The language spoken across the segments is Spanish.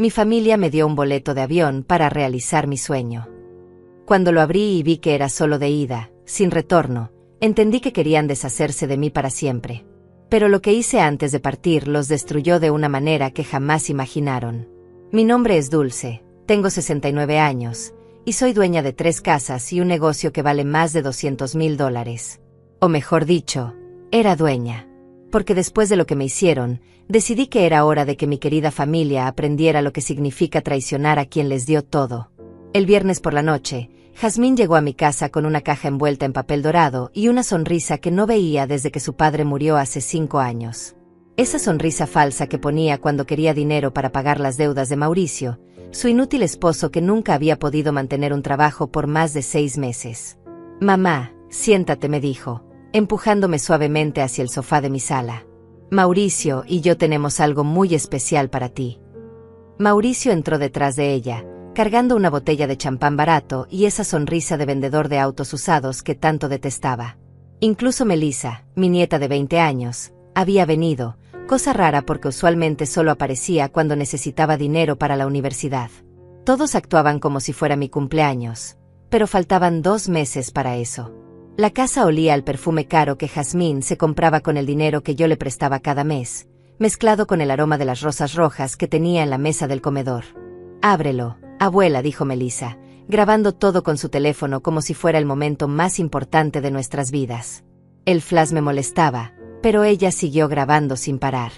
Mi familia me dio un boleto de avión para realizar mi sueño. Cuando lo abrí y vi que era solo de ida, sin retorno, entendí que querían deshacerse de mí para siempre. Pero lo que hice antes de partir los destruyó de una manera que jamás imaginaron. Mi nombre es Dulce, tengo 69 años, y soy dueña de 3 casas y un negocio que vale más de $200,000. O mejor dicho, era dueña. Porque después de lo que me hicieron, decidí que era hora de que mi querida familia aprendiera lo que significa traicionar a quien les dio todo. El viernes por la noche, Jazmín llegó a mi casa con una caja envuelta en papel dorado y una sonrisa que no veía desde que su padre murió hace 5 años. Esa sonrisa falsa que ponía cuando quería dinero para pagar las deudas de Mauricio, su inútil esposo que nunca había podido mantener un trabajo por más de 6 meses. «Mamá, siéntate», me dijo, empujándome suavemente hacia el sofá de mi sala. «Mauricio y yo tenemos algo muy especial para ti». Mauricio entró detrás de ella, cargando una botella de champán barato y esa sonrisa de vendedor de autos usados que tanto detestaba. Incluso Melissa, mi nieta de 20 años, había venido, cosa rara porque usualmente solo aparecía cuando necesitaba dinero para la universidad. Todos actuaban como si fuera mi cumpleaños, pero faltaban 2 meses para eso. La casa olía al perfume caro que Jazmín se compraba con el dinero que yo le prestaba cada mes, mezclado con el aroma de las rosas rojas que tenía en la mesa del comedor. «Ábrelo, abuela», dijo Melissa, grabando todo con su teléfono como si fuera el momento más importante de nuestras vidas. El flash me molestaba, pero ella siguió grabando sin parar.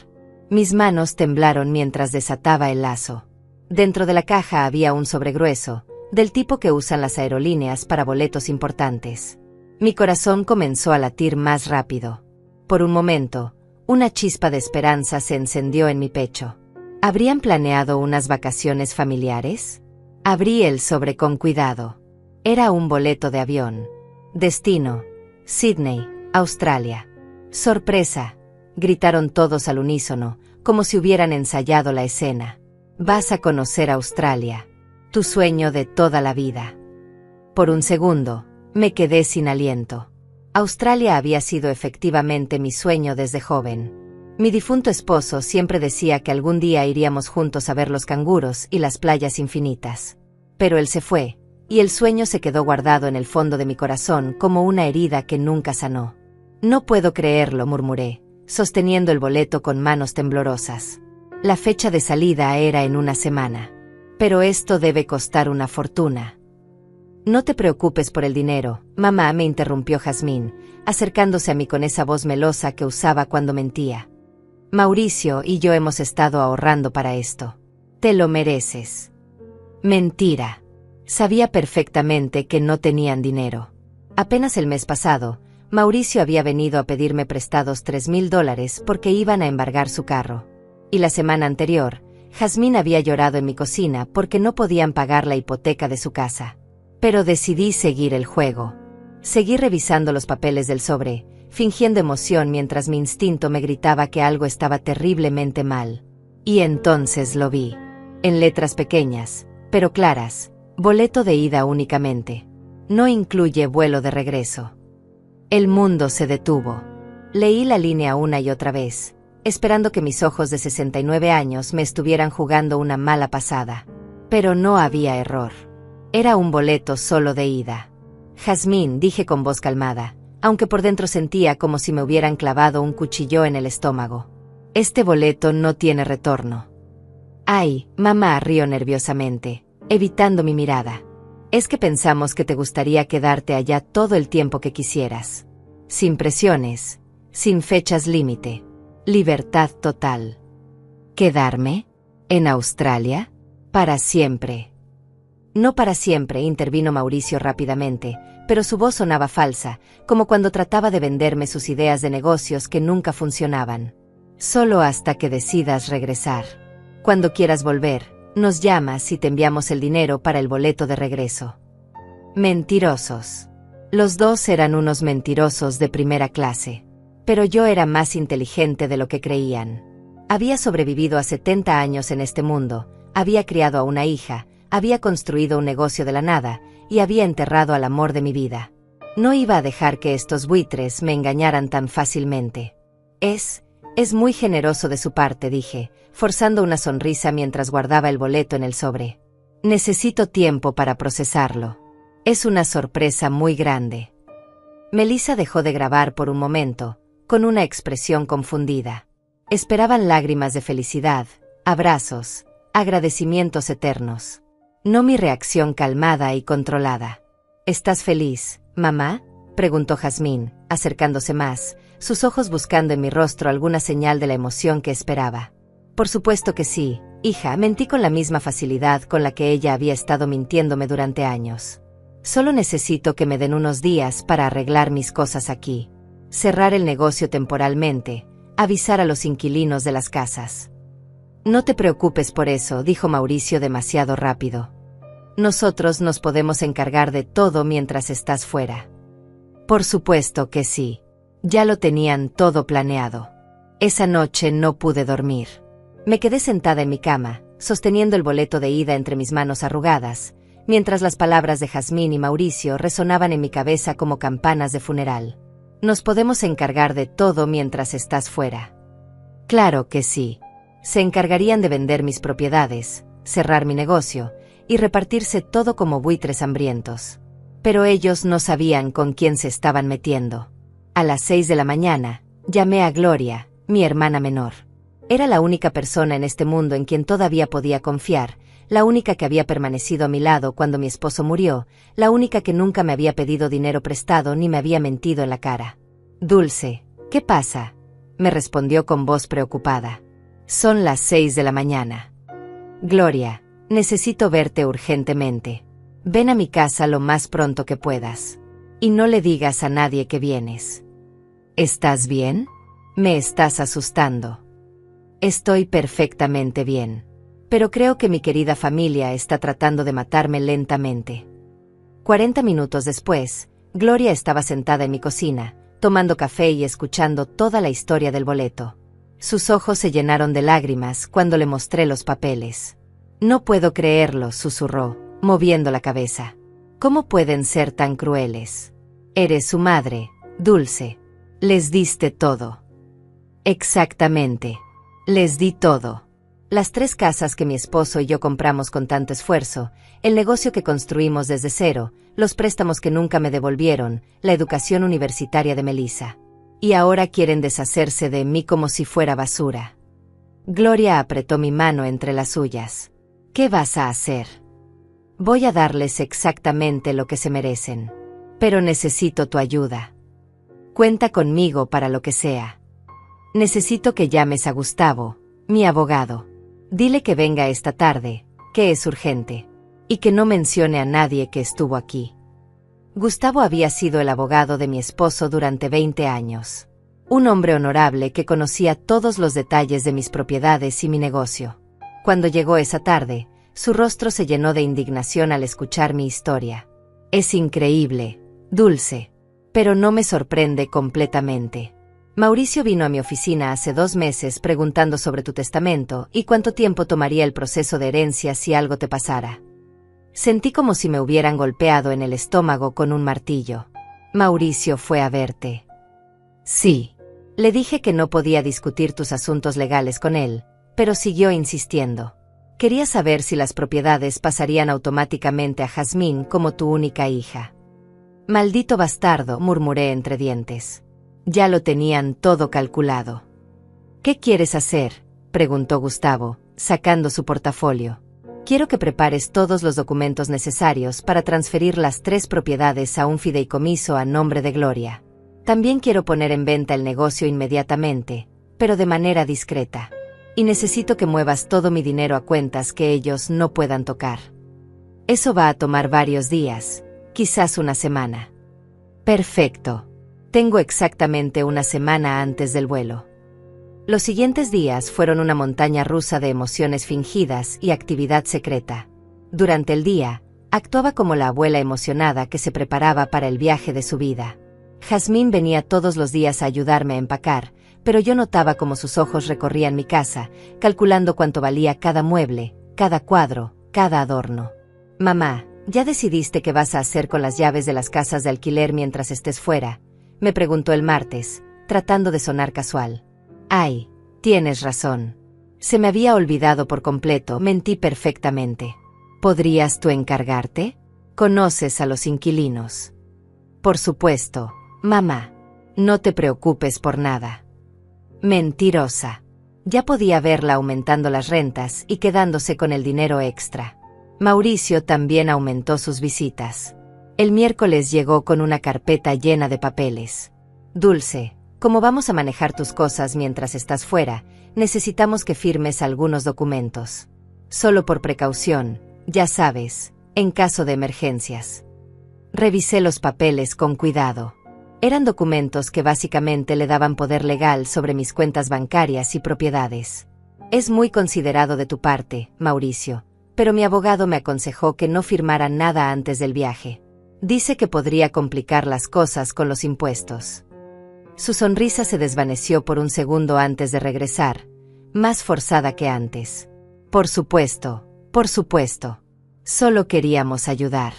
Mis manos temblaron mientras desataba el lazo. Dentro de la caja había un sobre grueso, del tipo que usan las aerolíneas para boletos importantes. Mi corazón comenzó a latir más rápido. Por un momento, una chispa de esperanza se encendió en mi pecho. ¿Habrían planeado unas vacaciones familiares? Abrí el sobre con cuidado. Era un boleto de avión. Destino: Sydney, Australia. «¡Sorpresa!», gritaron todos al unísono, como si hubieran ensayado la escena. «Vas a conocer Australia. Tu sueño de toda la vida». Por un segundo, me quedé sin aliento. Australia había sido efectivamente mi sueño desde joven. Mi difunto esposo siempre decía que algún día iríamos juntos a ver los canguros y las playas infinitas. Pero él se fue, y el sueño se quedó guardado en el fondo de mi corazón como una herida que nunca sanó. «No puedo creerlo», murmuré, sosteniendo el boleto con manos temblorosas. La fecha de salida era en una semana. «Pero esto debe costar una fortuna». «No te preocupes por el dinero, mamá», me interrumpió Jazmín, acercándose a mí con esa voz melosa que usaba cuando mentía. «Mauricio y yo hemos estado ahorrando para esto. Te lo mereces». Mentira. Sabía perfectamente que no tenían dinero. Apenas el mes pasado, Mauricio había venido a pedirme prestados $3,000 porque iban a embargar su carro. Y la semana anterior, Jazmín había llorado en mi cocina porque no podían pagar la hipoteca de su casa. Pero decidí seguir el juego. Seguí revisando los papeles del sobre, fingiendo emoción mientras mi instinto me gritaba que algo estaba terriblemente mal. Y entonces lo vi. En letras pequeñas, pero claras: boleto de ida únicamente. No incluye vuelo de regreso. El mundo se detuvo. Leí la línea una y otra vez, esperando que mis ojos de 69 años me estuvieran jugando una mala pasada. Pero no había error. Era un boleto solo de ida. «Jazmín», dije con voz calmada, aunque por dentro sentía como si me hubieran clavado un cuchillo en el estómago. «Este boleto no tiene retorno». «Ay», mamá rió nerviosamente, evitando mi mirada. «Es que pensamos que te gustaría quedarte allá todo el tiempo que quisieras. Sin presiones, sin fechas límite. Libertad total». «¿Quedarme? ¿En Australia? Para siempre?» «No para siempre», intervino Mauricio rápidamente, pero su voz sonaba falsa, como cuando trataba de venderme sus ideas de negocios que nunca funcionaban. «Solo hasta que decidas regresar. Cuando quieras volver, nos llamas y te enviamos el dinero para el boleto de regreso». Mentirosos. Los dos eran unos mentirosos de primera clase. Pero yo era más inteligente de lo que creían. Había sobrevivido a 70 años en este mundo, había criado a una hija, había construido un negocio de la nada, y había enterrado al amor de mi vida. No iba a dejar que estos buitres me engañaran tan fácilmente. Es Es muy generoso de su parte, dije, forzando una sonrisa mientras guardaba el boleto en el sobre. Necesito tiempo para procesarlo. Es una sorpresa muy grande. Melissa dejó de grabar por un momento, con una expresión confundida. Esperaban lágrimas de felicidad, abrazos, agradecimientos eternos. No mi reacción calmada y controlada. ¿Estás feliz, mamá?, preguntó Jazmín, acercándose más, sus ojos buscando en mi rostro alguna señal de la emoción que esperaba. Por supuesto que sí, hija, mentí con la misma facilidad con la que ella había estado mintiéndome durante años. Solo necesito que me den unos días para arreglar mis cosas aquí. Cerrar el negocio temporalmente, avisar a los inquilinos de las casas. No te preocupes por eso, dijo Mauricio demasiado rápido. Nosotros nos podemos encargar de todo mientras estás fuera. Por supuesto que sí. Ya lo tenían todo planeado. Esa noche no pude dormir. Me quedé sentada en mi cama, sosteniendo el boleto de ida entre mis manos arrugadas, mientras las palabras de Jazmín y Mauricio resonaban en mi cabeza como campanas de funeral. Nos podemos encargar de todo mientras estás fuera. Claro que sí. Se encargarían de vender mis propiedades, cerrar mi negocio y repartirse todo como buitres hambrientos. Pero ellos no sabían con quién se estaban metiendo. A las 6 de la mañana, llamé a Gloria, mi hermana menor. Era la única persona en este mundo en quien todavía podía confiar, la única que había permanecido a mi lado cuando mi esposo murió, la única que nunca me había pedido dinero prestado ni me había mentido en la cara. Dulce, ¿qué pasa?, me respondió con voz preocupada. Son las 6 de la mañana. Gloria, necesito verte urgentemente. Ven a mi casa lo más pronto que puedas. Y no le digas a nadie que vienes. ¿Estás bien? Me estás asustando. Estoy perfectamente bien. Pero creo que mi querida familia está tratando de matarme lentamente. 40 minutos después, Gloria estaba sentada en mi cocina, tomando café y escuchando toda la historia del boleto. Sus ojos se llenaron de lágrimas cuando le mostré los papeles. No puedo creerlo, susurró, moviendo la cabeza. ¿Cómo pueden ser tan crueles? Eres su madre, Dulce. Les diste todo. Exactamente. Les di todo. Las 3 casas que mi esposo y yo compramos con tanto esfuerzo, el negocio que construimos desde cero, los préstamos que nunca me devolvieron, la educación universitaria de Melissa. Y ahora quieren deshacerse de mí como si fuera basura. Gloria apretó mi mano entre las suyas. ¿Qué vas a hacer? Voy a darles exactamente lo que se merecen. Pero necesito tu ayuda. Cuenta conmigo para lo que sea. Necesito que llames a Gustavo, mi abogado. Dile que venga esta tarde, que es urgente. Y que no mencione a nadie que estuvo aquí. Gustavo había sido el abogado de mi esposo durante 20 años. Un hombre honorable que conocía todos los detalles de mis propiedades y mi negocio. Cuando llegó esa tarde, su rostro se llenó de indignación al escuchar mi historia. Es increíble, Dulce. Pero no me sorprende completamente. Mauricio vino a mi oficina hace 2 meses preguntando sobre tu testamento y cuánto tiempo tomaría el proceso de herencia si algo te pasara. Sentí como si me hubieran golpeado en el estómago con un martillo. Mauricio fue a verte. Sí. Le dije que no podía discutir tus asuntos legales con él, pero siguió insistiendo. Quería saber si las propiedades pasarían automáticamente a Jazmín como tu única hija. Maldito bastardo, murmuré entre dientes. Ya lo tenían todo calculado. ¿Qué quieres hacer?, preguntó Gustavo, sacando su portafolio. Quiero que prepares todos los documentos necesarios para transferir las 3 propiedades a un fideicomiso a nombre de Gloria. También quiero poner en venta el negocio inmediatamente, pero de manera discreta. Y necesito que muevas todo mi dinero a cuentas que ellos no puedan tocar. Eso va a tomar varios días, quizás una semana. Perfecto. Tengo exactamente una semana antes del vuelo. Los siguientes días fueron una montaña rusa de emociones fingidas y actividad secreta. Durante el día, actuaba como la abuela emocionada que se preparaba para el viaje de su vida. Jazmín venía todos los días a ayudarme a empacar, pero yo notaba cómo sus ojos recorrían mi casa, calculando cuánto valía cada mueble, cada cuadro, cada adorno. Mamá, ¿ya decidiste qué vas a hacer con las llaves de las casas de alquiler mientras estés fuera?, me preguntó el martes, tratando de sonar casual. Ay, Tienes razón. Se me había olvidado por completo, mentí perfectamente. ¿Podrías tú encargarte? ¿Conoces a los inquilinos? Por supuesto, mamá. No te preocupes por nada. Mentirosa. Ya podía verla aumentando las rentas y quedándose con el dinero extra. Mauricio también aumentó sus visitas. El miércoles llegó con una carpeta llena de papeles. Dulce, como vamos a manejar tus cosas mientras estás fuera, necesitamos que firmes algunos documentos. Solo por precaución, ya sabes, en caso de emergencias. Revisé los papeles con cuidado. Eran documentos que básicamente le daban poder legal sobre mis cuentas bancarias y propiedades. Es muy considerado de tu parte, Mauricio, pero mi abogado me aconsejó que no firmara nada antes del viaje. Dice que podría complicar las cosas con los impuestos. Su sonrisa se desvaneció por un segundo antes de regresar, más forzada que antes. Por supuesto, por supuesto. Solo queríamos ayudar.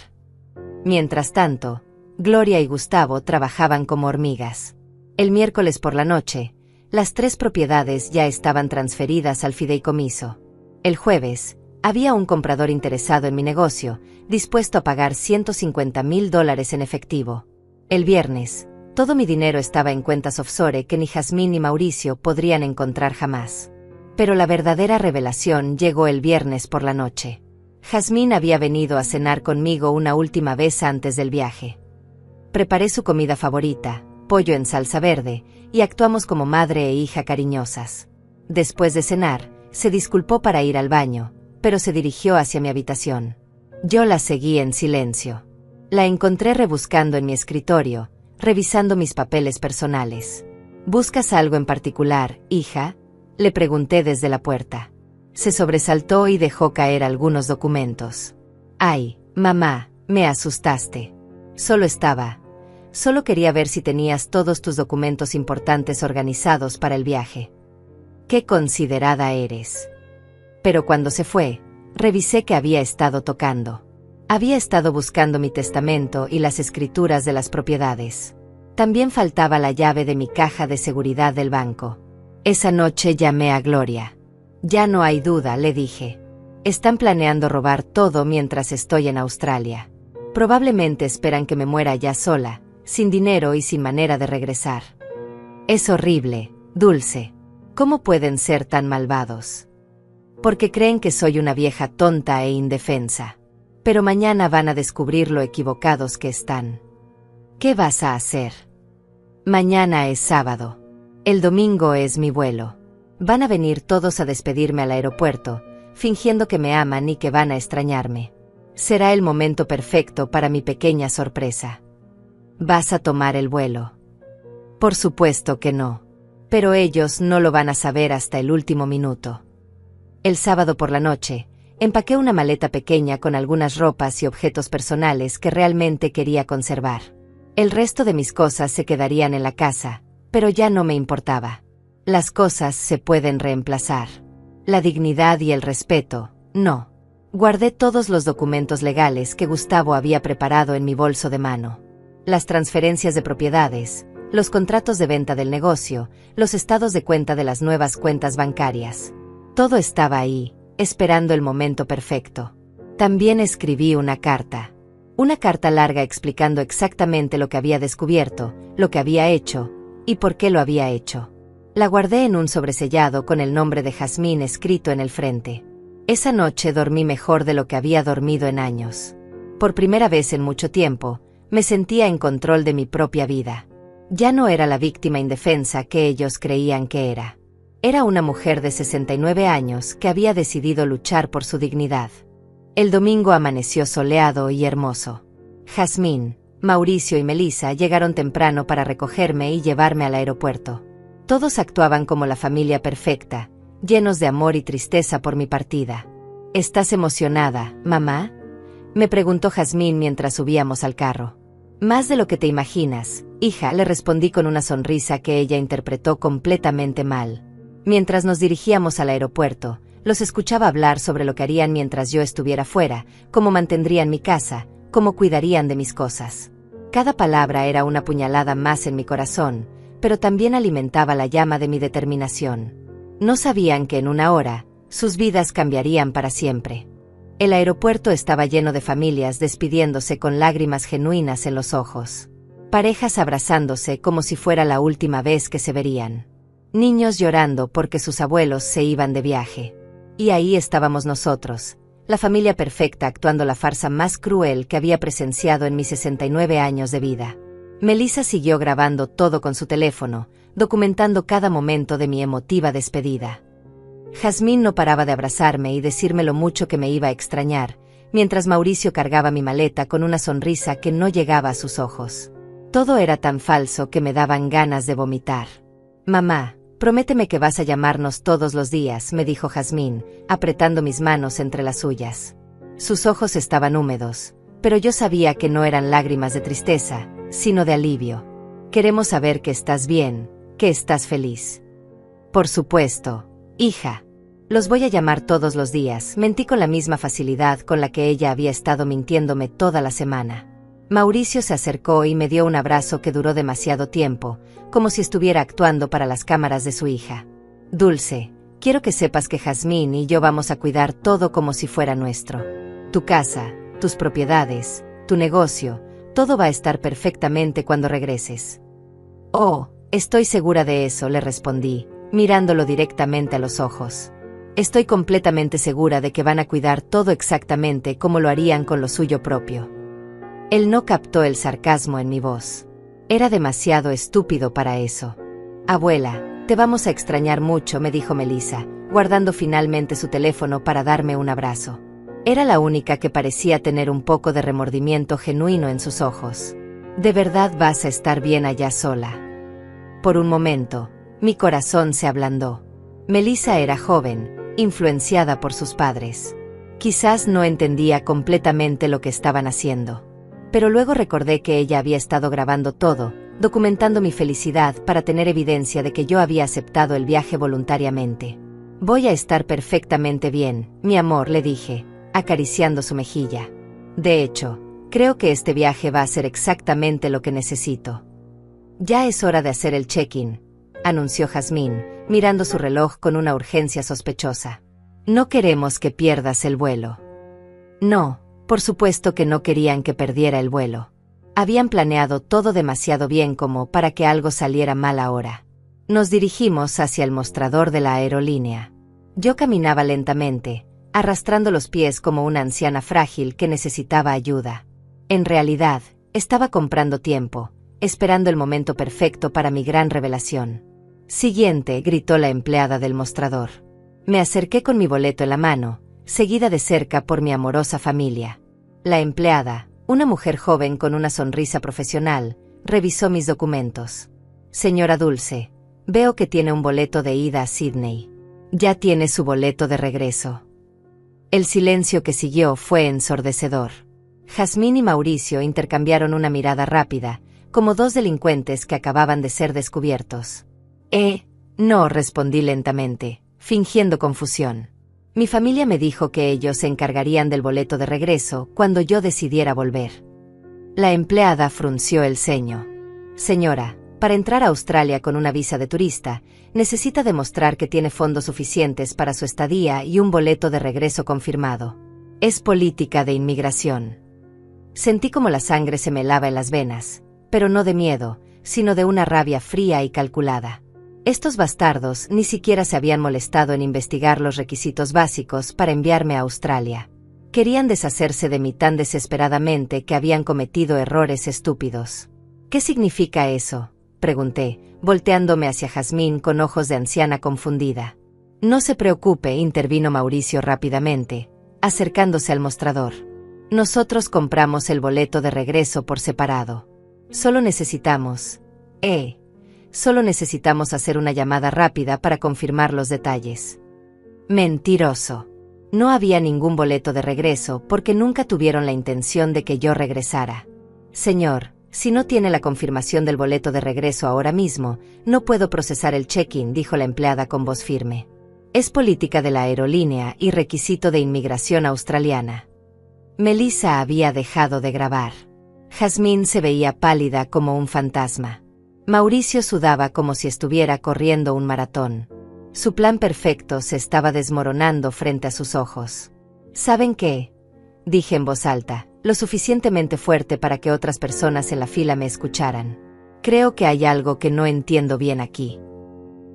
Mientras tanto, Gloria y Gustavo trabajaban como hormigas. El miércoles por la noche, las 3 propiedades ya estaban transferidas al fideicomiso. El jueves, había un comprador interesado en mi negocio, dispuesto a pagar $150,000 en efectivo. El viernes, todo mi dinero estaba en cuentas offshore que ni Jazmín ni Mauricio podrían encontrar jamás. Pero la verdadera revelación llegó el viernes por la noche. Jazmín había venido a cenar conmigo una última vez antes del viaje. Preparé su comida favorita, pollo en salsa verde, y actuamos como madre e hija cariñosas. Después de cenar, se disculpó para ir al baño, pero se dirigió hacia mi habitación. Yo la seguí en silencio. La encontré rebuscando en mi escritorio, revisando mis papeles personales. ¿Buscas algo en particular, hija?, le pregunté desde la puerta. Se sobresaltó y dejó caer algunos documentos. Ay, mamá, me asustaste. Solo quería ver si tenías todos tus documentos importantes organizados para el viaje. Qué considerada eres. Pero cuando se fue, revisé que había estado tocando. Había estado buscando mi testamento y las escrituras de las propiedades. También faltaba la llave de mi caja de seguridad del banco. Esa noche llamé a Gloria. Ya no hay duda, le dije. Están planeando robar todo mientras estoy en Australia. Probablemente esperan que me muera ya sola, sin dinero y sin manera de regresar. Es horrible, Dulce. ¿Cómo pueden ser tan malvados? Porque creen que soy una vieja tonta e indefensa. Pero mañana van a descubrir lo equivocados que están. ¿Qué vas a hacer? Mañana es sábado. El domingo es mi vuelo. Van a venir todos a despedirme al aeropuerto, fingiendo que me aman y que van a extrañarme. Será el momento perfecto para mi pequeña sorpresa. ¿Vas a tomar el vuelo? Por supuesto que no. Pero ellos no lo van a saber hasta el último minuto. El sábado por la noche, empaqué una maleta pequeña con algunas ropas y objetos personales que realmente quería conservar. El resto de mis cosas se quedarían en la casa, pero ya no me importaba. Las cosas se pueden reemplazar. La dignidad y el respeto, no. Guardé todos los documentos legales que Gustavo había preparado en mi bolso de mano. Las transferencias de propiedades, los contratos de venta del negocio, los estados de cuenta de las nuevas cuentas bancarias. Todo estaba ahí, esperando el momento perfecto. También escribí una carta larga explicando exactamente lo que había descubierto, lo que había hecho, y por qué lo había hecho. La guardé en un sobresellado con el nombre de Jazmín escrito en el frente. Esa noche dormí mejor de lo que había dormido en años. Por primera vez en mucho tiempo, me sentía en control de mi propia vida. Ya no era la víctima indefensa que ellos creían que era. Era una mujer de 69 años que había decidido luchar por su dignidad. El domingo amaneció soleado y hermoso. Jazmín, Mauricio y Melissa llegaron temprano para recogerme y llevarme al aeropuerto. Todos actuaban como la familia perfecta, llenos de amor y tristeza por mi partida. ¿Estás emocionada, mamá?, me preguntó Jazmín mientras subíamos al carro. Más de lo que te imaginas, hija, le respondí con una sonrisa que ella interpretó completamente mal. Mientras nos dirigíamos al aeropuerto, los escuchaba hablar sobre lo que harían mientras yo estuviera fuera, cómo mantendrían mi casa, cómo cuidarían de mis cosas. Cada palabra era una puñalada más en mi corazón, pero también alimentaba la llama de mi determinación. No sabían que en una hora, sus vidas cambiarían para siempre. El aeropuerto estaba lleno de familias despidiéndose con lágrimas genuinas en los ojos. Parejas abrazándose como si fuera la última vez que se verían. Niños llorando porque sus abuelos se iban de viaje. Y ahí estábamos nosotros, la familia perfecta actuando la farsa más cruel que había presenciado en mis 69 años de vida. Melissa siguió grabando todo con su teléfono, documentando cada momento de mi emotiva despedida. Jazmín no paraba de abrazarme y decirme lo mucho que me iba a extrañar, mientras Mauricio cargaba mi maleta con una sonrisa que no llegaba a sus ojos. Todo era tan falso que me daban ganas de vomitar. «Mamá, prométeme que vas a llamarnos todos los días», me dijo Jazmín, apretando mis manos entre las suyas. Sus ojos estaban húmedos, pero yo sabía que no eran lágrimas de tristeza, sino de alivio. «Queremos saber que estás bien, que estás feliz». «Por supuesto, hija. Los voy a llamar todos los días», mentí con la misma facilidad con la que ella había estado mintiéndome toda la semana. Mauricio se acercó y me dio un abrazo que duró demasiado tiempo, como si estuviera actuando para las cámaras de su hija. «Dulce, quiero que sepas que Jazmín y yo vamos a cuidar todo como si fuera nuestro. Tu casa, tus propiedades, tu negocio, todo va a estar perfectamente cuando regreses». «Oh, estoy segura de eso», le respondí, mirándolo directamente a los ojos. «Estoy completamente segura de que van a cuidar todo exactamente como lo harían con lo suyo propio». Él no captó el sarcasmo en mi voz. Era demasiado estúpido para eso. «Abuela, te vamos a extrañar mucho», me dijo Melissa, guardando finalmente su teléfono para darme un abrazo. Era la única que parecía tener un poco de remordimiento genuino en sus ojos. «¿De verdad vas a estar bien allá sola?» Por un momento, mi corazón se ablandó. Melissa era joven, influenciada por sus padres. Quizás no entendía completamente lo que estaban haciendo. Pero luego recordé que ella había estado grabando todo, documentando mi felicidad para tener evidencia de que yo había aceptado el viaje voluntariamente. «Voy a estar perfectamente bien, mi amor», le dije, acariciando su mejilla. «De hecho, creo que este viaje va a ser exactamente lo que necesito». «Ya es hora de hacer el check-in», anunció Jazmín, mirando su reloj con una urgencia sospechosa. «No queremos que pierdas el vuelo». No, por supuesto que no querían que perdiera el vuelo. Habían planeado todo demasiado bien como para que algo saliera mal ahora. Nos dirigimos hacia el mostrador de la aerolínea. Yo caminaba lentamente, arrastrando los pies como una anciana frágil que necesitaba ayuda. En realidad, estaba comprando tiempo, esperando el momento perfecto para mi gran revelación. «Siguiente», gritó la empleada del mostrador. Me acerqué con mi boleto en la mano, seguida de cerca por mi amorosa familia. La empleada, una mujer joven con una sonrisa profesional, revisó mis documentos. «Señora Dulce, veo que tiene un boleto de ida a Sydney. Ya tiene su boleto de regreso». El silencio que siguió fue ensordecedor. Jazmín y Mauricio intercambiaron una mirada rápida, como dos delincuentes que acababan de ser descubiertos. No», respondí lentamente, fingiendo confusión. Mi familia me dijo que ellos se encargarían del boleto de regreso cuando yo decidiera volver. La empleada frunció el ceño. «Señora, para entrar a Australia con una visa de turista, necesita demostrar que tiene fondos suficientes para su estadía y un boleto de regreso confirmado. Es política de inmigración». Sentí como la sangre se me helaba en las venas, pero no de miedo, sino de una rabia fría y calculada. Estos bastardos ni siquiera se habían molestado en investigar los requisitos básicos para enviarme a Australia. Querían deshacerse de mí tan desesperadamente que habían cometido errores estúpidos. «¿Qué significa eso?», pregunté, volteándome hacia Jazmín con ojos de anciana confundida. «No se preocupe», intervino Mauricio rápidamente, acercándose al mostrador. «Nosotros compramos el boleto de regreso por separado. Solo necesitamos hacer una llamada rápida para confirmar los detalles». Mentiroso. No había ningún boleto de regreso porque nunca tuvieron la intención de que yo regresara. «Señor, si no tiene la confirmación del boleto de regreso ahora mismo, no puedo procesar el check-in», dijo la empleada con voz firme. «Es política de la aerolínea y requisito de inmigración australiana». Melissa había dejado de grabar. Jazmín se veía pálida como un fantasma. Mauricio sudaba como si estuviera corriendo un maratón. Su plan perfecto se estaba desmoronando frente a sus ojos. ¿Saben qué?, dije en voz alta, lo suficientemente fuerte para que otras personas en la fila me escucharan. Creo que hay algo que no entiendo bien aquí.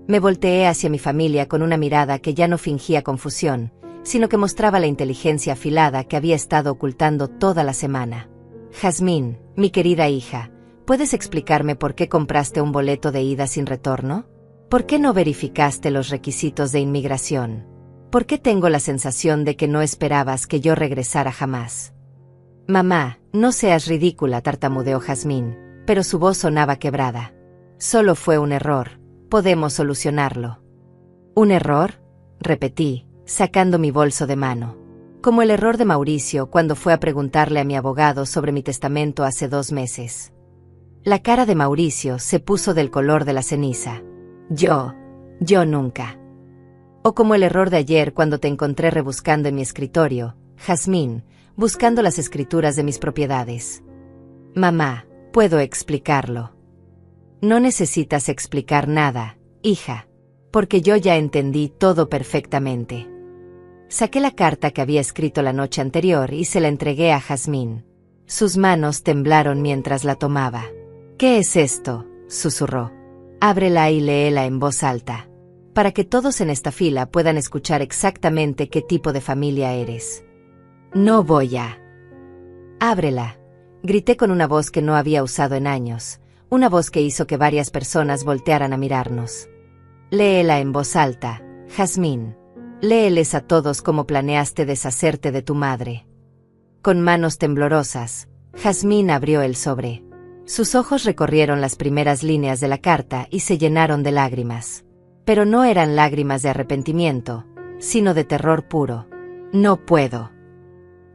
Me volteé hacia mi familia con una mirada que ya no fingía confusión, sino que mostraba la inteligencia afilada que había estado ocultando toda la semana. Jazmín, mi querida hija, ¿puedes explicarme por qué compraste un boleto de ida sin retorno? ¿Por qué no verificaste los requisitos de inmigración? ¿Por qué tengo la sensación de que no esperabas que yo regresara jamás? Mamá, no seas ridícula, tartamudeó Jazmín, pero su voz sonaba quebrada. Solo fue un error. Podemos solucionarlo. ¿Un error?, repetí, sacando mi bolso de mano. Como el error de Mauricio cuando fue a preguntarle a mi abogado sobre mi testamento hace 2 meses. La cara de Mauricio se puso del color de la ceniza. Yo nunca. O como el error de ayer cuando te encontré rebuscando en mi escritorio, Jazmín, buscando las escrituras de mis propiedades. Mamá, puedo explicarlo. No necesitas explicar nada, hija, porque yo ya entendí todo perfectamente. Saqué la carta que había escrito la noche anterior y se la entregué a Jazmín. Sus manos temblaron mientras la tomaba. ¿Qué es esto?, susurró. Ábrela y léela en voz alta, para que todos en esta fila puedan escuchar exactamente qué tipo de familia eres. No voy a. Ábrela, grité con una voz que no había usado en años, una voz que hizo que varias personas voltearan a mirarnos. Léela en voz alta, Jazmín. Léeles a todos cómo planeaste deshacerte de tu madre. Con manos temblorosas, Jazmín abrió el sobre. Sus ojos recorrieron las primeras líneas de la carta y se llenaron de lágrimas. Pero no eran lágrimas de arrepentimiento, sino de terror puro. No puedo,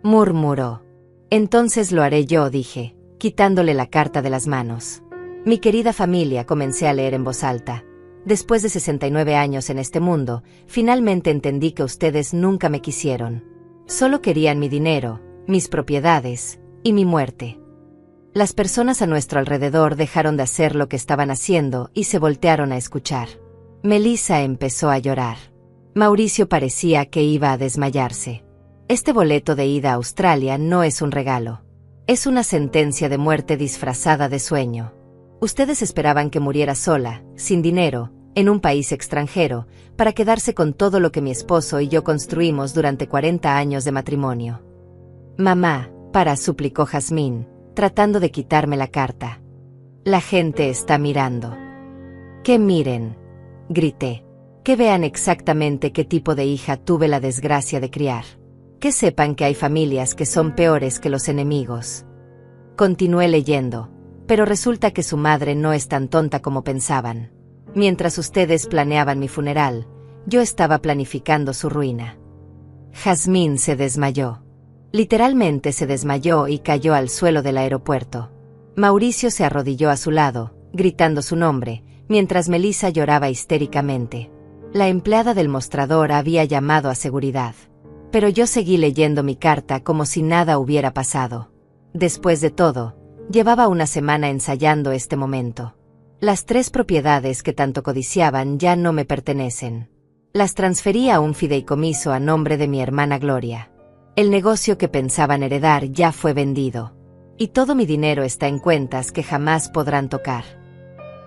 murmuró. Entonces lo haré yo, dije, quitándole la carta de las manos. Mi querida familia, comencé a leer en voz alta. Después de 69 años en este mundo, finalmente entendí que ustedes nunca me quisieron. Solo querían mi dinero, mis propiedades y mi muerte. Las personas a nuestro alrededor dejaron de hacer lo que estaban haciendo y se voltearon a escuchar. Melissa empezó a llorar. Mauricio parecía que iba a desmayarse. Este boleto de ida a Australia no es un regalo. Es una sentencia de muerte disfrazada de sueño. Ustedes esperaban que muriera sola, sin dinero, en un país extranjero, para quedarse con todo lo que mi esposo y yo construimos durante 40 años de matrimonio. Mamá, suplicó Jazmín, tratando de quitarme la carta. La gente está mirando. Que miren, grité. Que vean exactamente qué tipo de hija tuve la desgracia de criar. Que sepan que hay familias que son peores que los enemigos. Continué leyendo. Pero resulta que su madre no es tan tonta como pensaban. Mientras ustedes planeaban mi funeral, yo estaba planificando su ruina. Jazmín se desmayó. Literalmente se desmayó y cayó al suelo del aeropuerto. Mauricio se arrodilló a su lado, gritando su nombre, mientras Melissa lloraba histéricamente. La empleada del mostrador había llamado a seguridad. Pero yo seguí leyendo mi carta como si nada hubiera pasado. Después de todo, llevaba una semana ensayando este momento. Las 3 propiedades que tanto codiciaban ya no me pertenecen. Las transferí a un fideicomiso a nombre de mi hermana Gloria. El negocio que pensaban heredar ya fue vendido. Y todo mi dinero está en cuentas que jamás podrán tocar.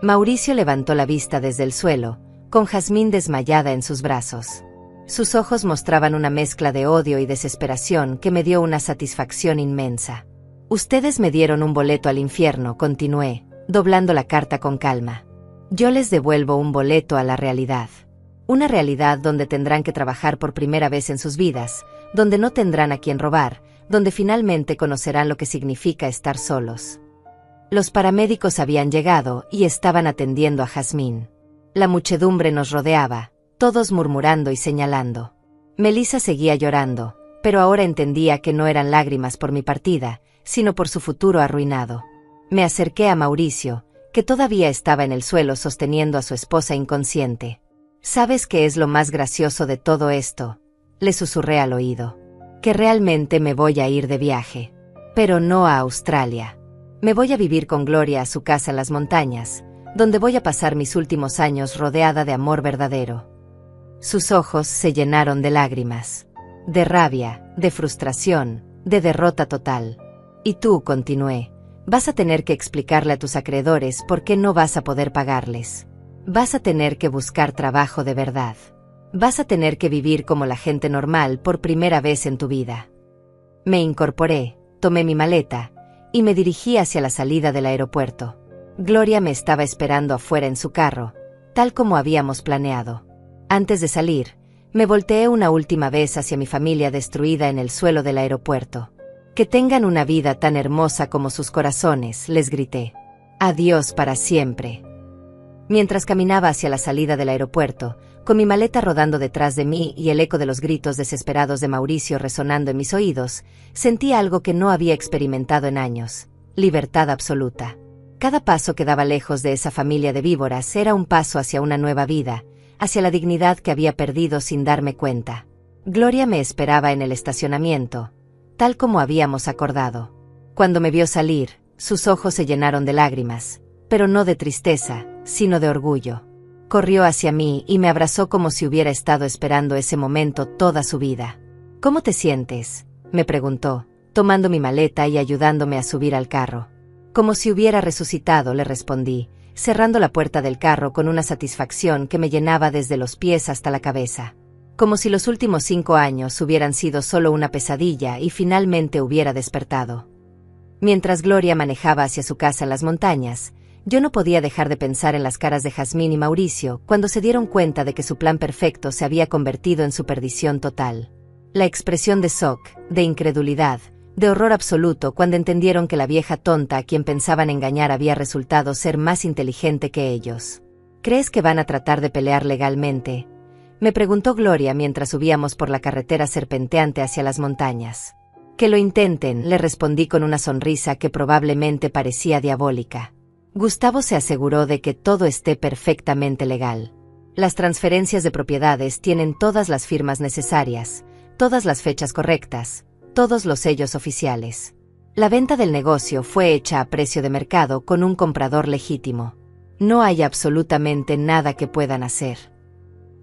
Mauricio levantó la vista desde el suelo, con Jazmín desmayada en sus brazos. Sus ojos mostraban una mezcla de odio y desesperación que me dio una satisfacción inmensa. Ustedes me dieron un boleto al infierno, continué, doblando la carta con calma. Yo les devuelvo un boleto a la realidad. Una realidad donde tendrán que trabajar por primera vez en sus vidas, donde no tendrán a quien robar, donde finalmente conocerán lo que significa estar solos. Los paramédicos habían llegado y estaban atendiendo a Jazmín. La muchedumbre nos rodeaba, todos murmurando y señalando. Melissa seguía llorando, pero ahora entendía que no eran lágrimas por mi partida, sino por su futuro arruinado. Me acerqué a Mauricio, que todavía estaba en el suelo sosteniendo a su esposa inconsciente. ¿Sabes qué es lo más gracioso de todo esto?, le susurré al oído. Que realmente me voy a ir de viaje. Pero no a Australia. Me voy a vivir con Gloria a su casa en las montañas, donde voy a pasar mis últimos años rodeada de amor verdadero. Sus ojos se llenaron de lágrimas. De rabia, de frustración, de derrota total. Y tú, continué, vas a tener que explicarle a tus acreedores por qué no vas a poder pagarles. Vas a tener que buscar trabajo de verdad. Vas a tener que vivir como la gente normal por primera vez en tu vida. Me incorporé, tomé mi maleta, y me dirigí hacia la salida del aeropuerto. Gloria me estaba esperando afuera en su carro, tal como habíamos planeado. Antes de salir, me volteé una última vez hacia mi familia destruida en el suelo del aeropuerto. Que tengan una vida tan hermosa como sus corazones, les grité. Adiós para siempre. Mientras caminaba hacia la salida del aeropuerto, con mi maleta rodando detrás de mí y el eco de los gritos desesperados de Mauricio resonando en mis oídos, sentí algo que no había experimentado en años: libertad absoluta. Cada paso que daba lejos de esa familia de víboras era un paso hacia una nueva vida, hacia la dignidad que había perdido sin darme cuenta. Gloria me esperaba en el estacionamiento, tal como habíamos acordado. Cuando me vio salir, sus ojos se llenaron de lágrimas, pero no de tristeza, sino de orgullo. Corrió hacia mí y me abrazó como si hubiera estado esperando ese momento toda su vida. ¿Cómo te sientes?, me preguntó, tomando mi maleta y ayudándome a subir al carro. Como si hubiera resucitado, le respondí, cerrando la puerta del carro con una satisfacción que me llenaba desde los pies hasta la cabeza. Como si los últimos 5 años hubieran sido solo una pesadilla y finalmente hubiera despertado. Mientras Gloria manejaba hacia su casa en las montañas, yo no podía dejar de pensar en las caras de Jazmín y Mauricio cuando se dieron cuenta de que su plan perfecto se había convertido en su perdición total. La expresión de shock, de incredulidad, de horror absoluto cuando entendieron que la vieja tonta a quien pensaban engañar había resultado ser más inteligente que ellos. ¿Crees que van a tratar de pelear legalmente?, me preguntó Gloria mientras subíamos por la carretera serpenteante hacia las montañas. Que lo intenten, le respondí con una sonrisa que probablemente parecía diabólica. Gustavo se aseguró de que todo esté perfectamente legal. Las transferencias de propiedades tienen todas las firmas necesarias, todas las fechas correctas, todos los sellos oficiales. La venta del negocio fue hecha a precio de mercado con un comprador legítimo. No hay absolutamente nada que puedan hacer.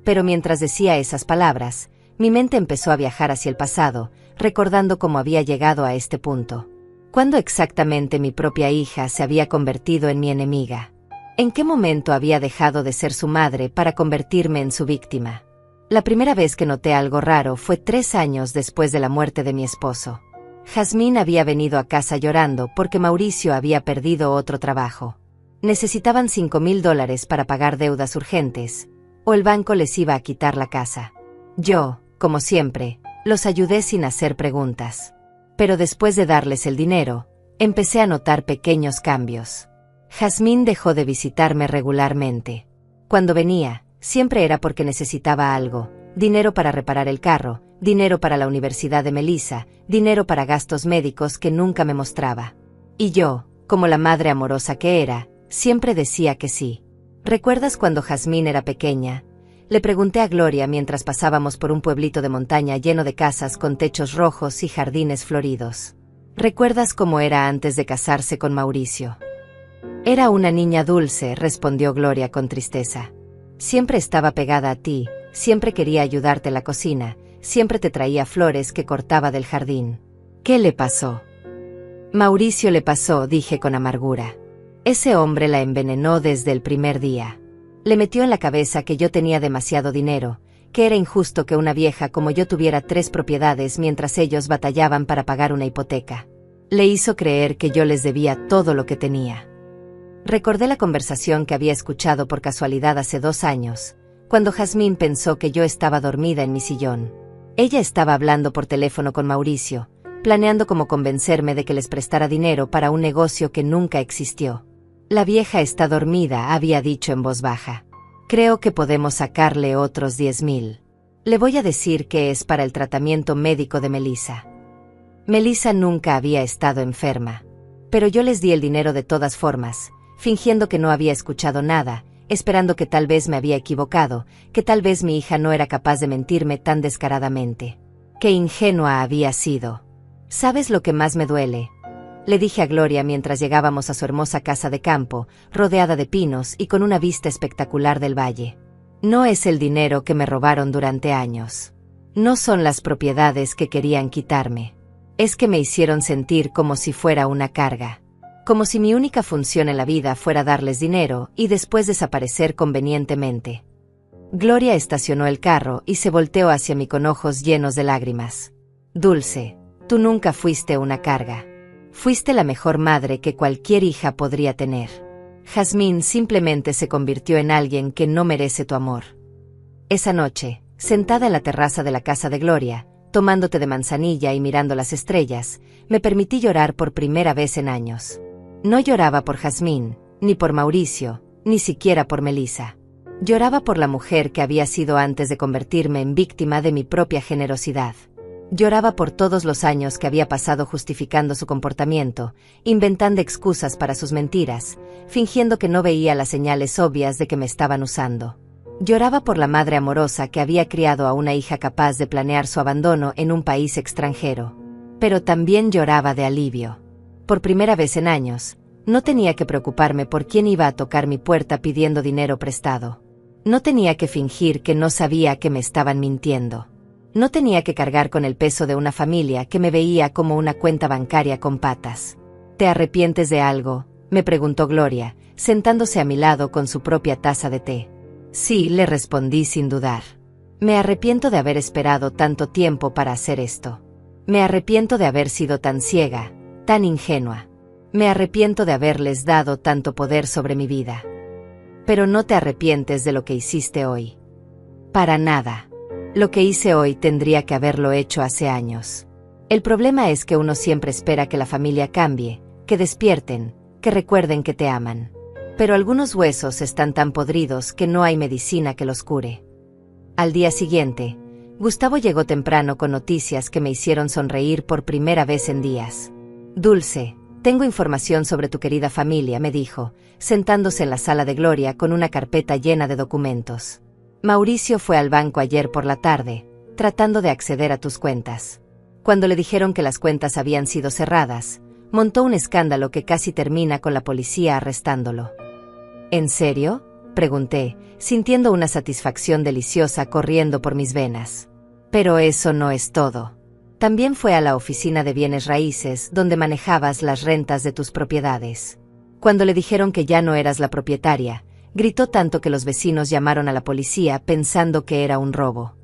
Pero mientras decía esas palabras, mi mente empezó a viajar hacia el pasado, recordando cómo había llegado a este punto. ¿Cuándo exactamente mi propia hija se había convertido en mi enemiga? ¿En qué momento había dejado de ser su madre para convertirme en su víctima? La primera vez que noté algo raro fue 3 años después de la muerte de mi esposo. Jazmín había venido a casa llorando porque Mauricio había perdido otro trabajo. Necesitaban $5,000 para pagar deudas urgentes, o el banco les iba a quitar la casa. Yo, como siempre, los ayudé sin hacer preguntas. Pero después de darles el dinero, empecé a notar pequeños cambios. Jazmín dejó de visitarme regularmente. Cuando venía, siempre era porque necesitaba algo: dinero para reparar el carro, dinero para la universidad de Melissa, dinero para gastos médicos que nunca me mostraba. Y yo, como la madre amorosa que era, siempre decía que sí. ¿Recuerdas cuando Jazmín era pequeña?, le pregunté a Gloria mientras pasábamos por un pueblito de montaña lleno de casas con techos rojos y jardines floridos. ¿Recuerdas cómo era antes de casarse con Mauricio? Era una niña dulce, respondió Gloria con tristeza. Siempre estaba pegada a ti, siempre quería ayudarte en la cocina, siempre te traía flores que cortaba del jardín. ¿Qué le pasó? Mauricio le pasó, dije con amargura. Ese hombre la envenenó desde el primer día. Le metió en la cabeza que yo tenía demasiado dinero, que era injusto que una vieja como yo tuviera 3 propiedades mientras ellos batallaban para pagar una hipoteca. Le hizo creer que yo les debía todo lo que tenía. Recordé la conversación que había escuchado por casualidad hace 2 años, cuando Jazmín pensó que yo estaba dormida en mi sillón. Ella estaba hablando por teléfono con Mauricio, planeando cómo convencerme de que les prestara dinero para un negocio que nunca existió. La vieja está dormida, había dicho en voz baja. Creo que podemos sacarle otros 10,000. Le voy a decir que es para el tratamiento médico de Melissa. Melissa nunca había estado enferma. Pero yo les di el dinero de todas formas, fingiendo que no había escuchado nada, esperando que tal vez me había equivocado, que tal vez mi hija no era capaz de mentirme tan descaradamente. Qué ingenua había sido. ¿Sabes lo que más me duele?, le dije a Gloria mientras llegábamos a su hermosa casa de campo, rodeada de pinos y con una vista espectacular del valle. No es el dinero que me robaron durante años. No son las propiedades que querían quitarme. Es que me hicieron sentir como si fuera una carga. Como si mi única función en la vida fuera darles dinero y después desaparecer convenientemente. Gloria estacionó el carro y se volteó hacia mí con ojos llenos de lágrimas. Dulce, tú nunca fuiste una carga. Fuiste la mejor madre que cualquier hija podría tener. Jazmín simplemente se convirtió en alguien que no merece tu amor. Esa noche, sentada en la terraza de la casa de Gloria, tomando té de manzanilla y mirando las estrellas, me permití llorar por primera vez en años. No lloraba por Jazmín, ni por Mauricio, ni siquiera por Melissa. Lloraba por la mujer que había sido antes de convertirme en víctima de mi propia generosidad. Lloraba por todos los años que había pasado justificando su comportamiento, inventando excusas para sus mentiras, fingiendo que no veía las señales obvias de que me estaban usando. Lloraba por la madre amorosa que había criado a una hija capaz de planear su abandono en un país extranjero. Pero también lloraba de alivio. Por primera vez en años, no tenía que preocuparme por quién iba a tocar mi puerta pidiendo dinero prestado. No tenía que fingir que no sabía que me estaban mintiendo. No tenía que cargar con el peso de una familia que me veía como una cuenta bancaria con patas. ¿Te arrepientes de algo?, me preguntó Gloria, sentándose a mi lado con su propia taza de té. Sí, le respondí sin dudar. Me arrepiento de haber esperado tanto tiempo para hacer esto. Me arrepiento de haber sido tan ciega, tan ingenua. Me arrepiento de haberles dado tanto poder sobre mi vida. Pero no te arrepientes de lo que hiciste hoy. Para nada. Lo que hice hoy tendría que haberlo hecho hace años. El problema es que uno siempre espera que la familia cambie, que despierten, que recuerden que te aman. Pero algunos huesos están tan podridos que no hay medicina que los cure. Al día siguiente, Gustavo llegó temprano con noticias que me hicieron sonreír por primera vez en días. Dulce, tengo información sobre tu querida familia, me dijo, sentándose en la sala de Gloria con una carpeta llena de documentos. Mauricio fue al banco ayer por la tarde, tratando de acceder a tus cuentas. Cuando le dijeron que las cuentas habían sido cerradas, montó un escándalo que casi termina con la policía arrestándolo. ¿En serio?, pregunté, sintiendo una satisfacción deliciosa corriendo por mis venas. Pero eso no es todo. También fue a la oficina de bienes raíces donde manejabas las rentas de tus propiedades. Cuando le dijeron que ya no eras la propietaria, gritó tanto que los vecinos llamaron a la policía pensando que era un robo.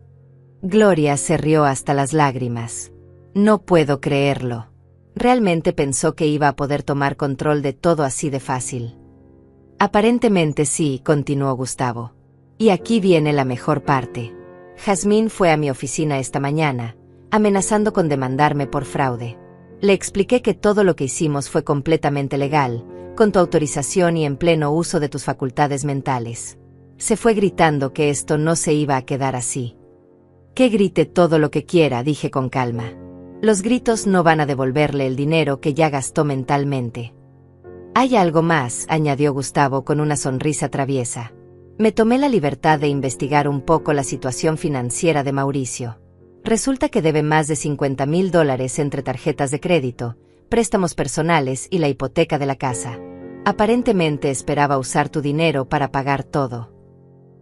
Gloria se rió hasta las lágrimas. No puedo creerlo. Realmente pensó que iba a poder tomar control de todo así de fácil. Aparentemente sí, continuó Gustavo. Y aquí viene la mejor parte. Jazmín fue a mi oficina esta mañana, amenazando con demandarme por fraude. Le expliqué que todo lo que hicimos fue completamente legal, con tu autorización y en pleno uso de tus facultades mentales. Se fue gritando que esto no se iba a quedar así. Que grite todo lo que quiera, dije con calma. Los gritos no van a devolverle el dinero que ya gastó mentalmente. Hay algo más, añadió Gustavo con una sonrisa traviesa. Me tomé la libertad de investigar un poco la situación financiera de Mauricio. Resulta que debe más de $50,000 entre tarjetas de crédito, préstamos personales y la hipoteca de la casa. Aparentemente esperaba usar tu dinero para pagar todo.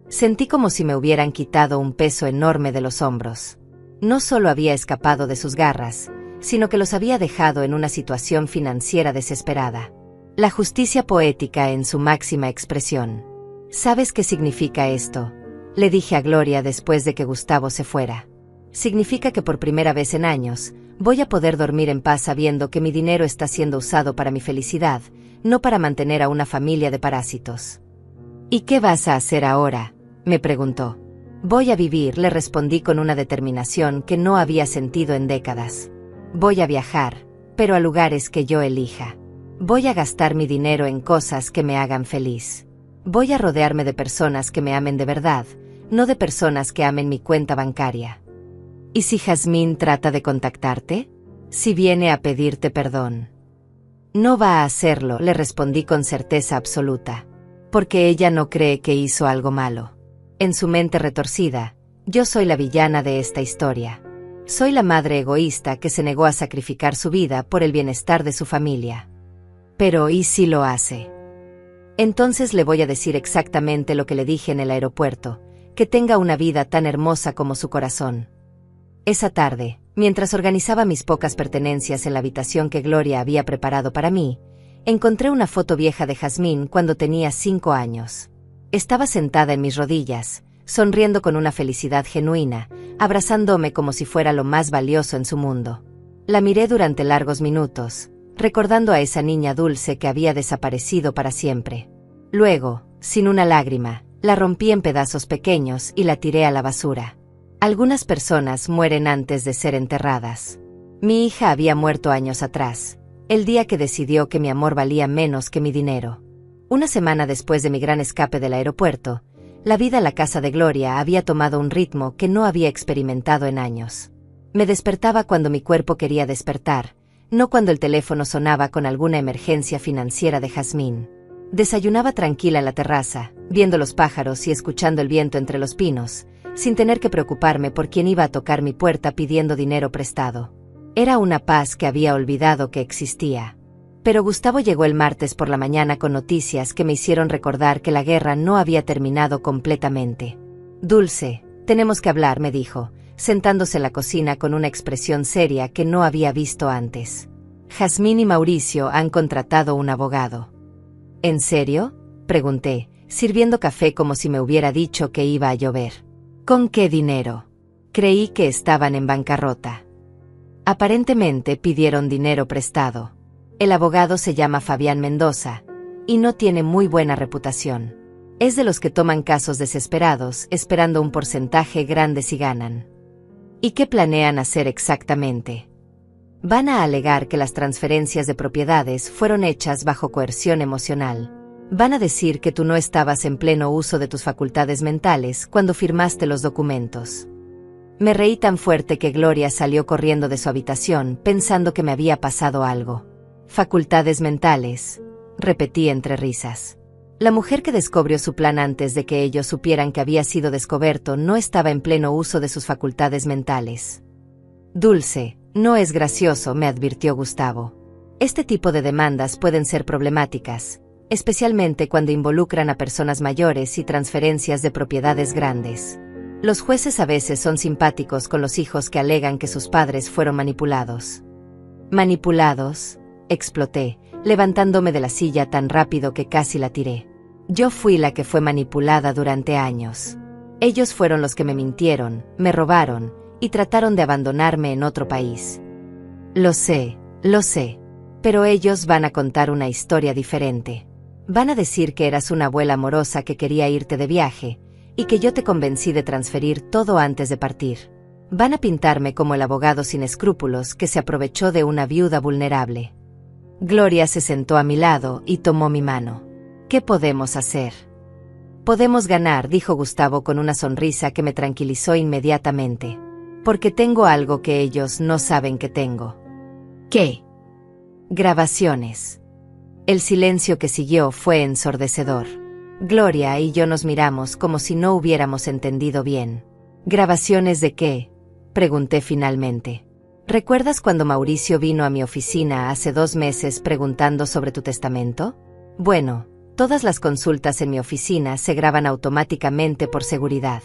Sentí como si me hubieran quitado un peso enorme de los hombros. No solo había escapado de sus garras, sino que los había dejado en una situación financiera desesperada. La justicia poética en su máxima expresión. ¿Sabes qué significa esto?, le dije a Gloria después de que Gustavo se fuera. Significa que por primera vez en años, voy a poder dormir en paz sabiendo que mi dinero está siendo usado para mi felicidad, no para mantener a una familia de parásitos. ¿Y qué vas a hacer ahora?, me preguntó. Voy a vivir, le respondí con una determinación que no había sentido en décadas. Voy a viajar, pero a lugares que yo elija. Voy a gastar mi dinero en cosas que me hagan feliz. Voy a rodearme de personas que me amen de verdad, no de personas que amen mi cuenta bancaria. ¿Y si Jazmín trata de contactarte? Si viene a pedirte perdón. No va a hacerlo, le respondí con certeza absoluta. Porque ella no cree que hizo algo malo. En su mente retorcida, yo soy la villana de esta historia. Soy la madre egoísta que se negó a sacrificar su vida por el bienestar de su familia. Pero ¿y si lo hace? Entonces le voy a decir exactamente lo que le dije en el aeropuerto, que tenga una vida tan hermosa como su corazón. Esa tarde, mientras organizaba mis pocas pertenencias en la habitación que Gloria había preparado para mí, encontré una foto vieja de Jazmín cuando tenía 5 años. Estaba sentada en mis rodillas, sonriendo con una felicidad genuina, abrazándome como si fuera lo más valioso en su mundo. La miré durante largos minutos, recordando a esa niña dulce que había desaparecido para siempre. Luego, sin una lágrima, la rompí en pedazos pequeños y la tiré a la basura. Algunas personas mueren antes de ser enterradas. Mi hija había muerto años atrás, el día que decidió que mi amor valía menos que mi dinero. Una semana después de mi gran escape del aeropuerto, la vida en la casa de Gloria había tomado un ritmo que no había experimentado en años. Me despertaba cuando mi cuerpo quería despertar, no cuando el teléfono sonaba con alguna emergencia financiera de Jazmín. Desayunaba tranquila en la terraza, viendo los pájaros y escuchando el viento entre los pinos, sin tener que preocuparme por quién iba a tocar mi puerta pidiendo dinero prestado. Era una paz que había olvidado que existía. Pero Gustavo llegó el martes por la mañana con noticias que me hicieron recordar que la guerra no había terminado completamente. Dulce, tenemos que hablar, me dijo, sentándose en la cocina con una expresión seria que no había visto antes. Jazmín y Mauricio han contratado un abogado. ¿En serio?, pregunté, sirviendo café como si me hubiera dicho que iba a llover. ¿Con qué dinero? Creí que estaban en bancarrota. Aparentemente pidieron dinero prestado. El abogado se llama Fabián Mendoza, y no tiene muy buena reputación. Es de los que toman casos desesperados, esperando un porcentaje grande si ganan. ¿Y qué planean hacer exactamente? Van a alegar que las transferencias de propiedades fueron hechas bajo coerción emocional. Van a decir que tú no estabas en pleno uso de tus facultades mentales cuando firmaste los documentos. Me reí tan fuerte que Gloria salió corriendo de su habitación pensando que me había pasado algo. Facultades mentales, repetí entre risas. La mujer que descubrió su plan antes de que ellos supieran que había sido descubierto no estaba en pleno uso de sus facultades mentales. Dulce, no es gracioso, me advirtió Gustavo. Este tipo de demandas pueden ser problemáticas, especialmente cuando involucran a personas mayores y transferencias de propiedades grandes. Los jueces a veces son simpáticos con los hijos que alegan que sus padres fueron manipulados. ¿Manipulados?, exploté, levantándome de la silla tan rápido que casi la tiré. Yo fui la que fue manipulada durante años. Ellos fueron los que me mintieron, me robaron, y trataron de abandonarme en otro país. Lo sé, pero ellos van a contar una historia diferente. Van a decir que eras una abuela amorosa que quería irte de viaje, y que yo te convencí de transferir todo antes de partir. Van a pintarme como el abogado sin escrúpulos que se aprovechó de una viuda vulnerable. Gloria se sentó a mi lado y tomó mi mano. ¿Qué podemos hacer? Podemos ganar, dijo Gustavo con una sonrisa que me tranquilizó inmediatamente. Porque tengo algo que ellos no saben que tengo. ¿Qué? Grabaciones. El silencio que siguió fue ensordecedor. Gloria y yo nos miramos como si no hubiéramos entendido bien. ¿Grabaciones de qué?, pregunté finalmente. ¿Recuerdas cuando Mauricio vino a mi oficina hace 2 meses preguntando sobre tu testamento? Bueno, todas las consultas en mi oficina se graban automáticamente por seguridad.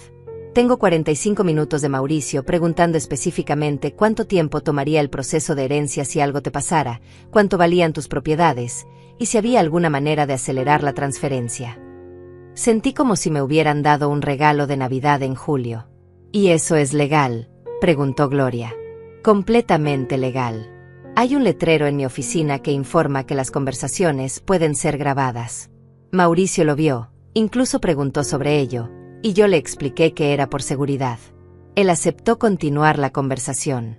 Tengo 45 minutos de Mauricio preguntando específicamente cuánto tiempo tomaría el proceso de herencia si algo te pasara, cuánto valían tus propiedades, y si había alguna manera de acelerar la transferencia. Sentí como si me hubieran dado un regalo de Navidad en julio. ¿Y eso es legal?, preguntó Gloria. Completamente legal. Hay un letrero en mi oficina que informa que las conversaciones pueden ser grabadas. Mauricio lo vio, incluso preguntó sobre ello, y yo le expliqué que era por seguridad. Él aceptó continuar la conversación.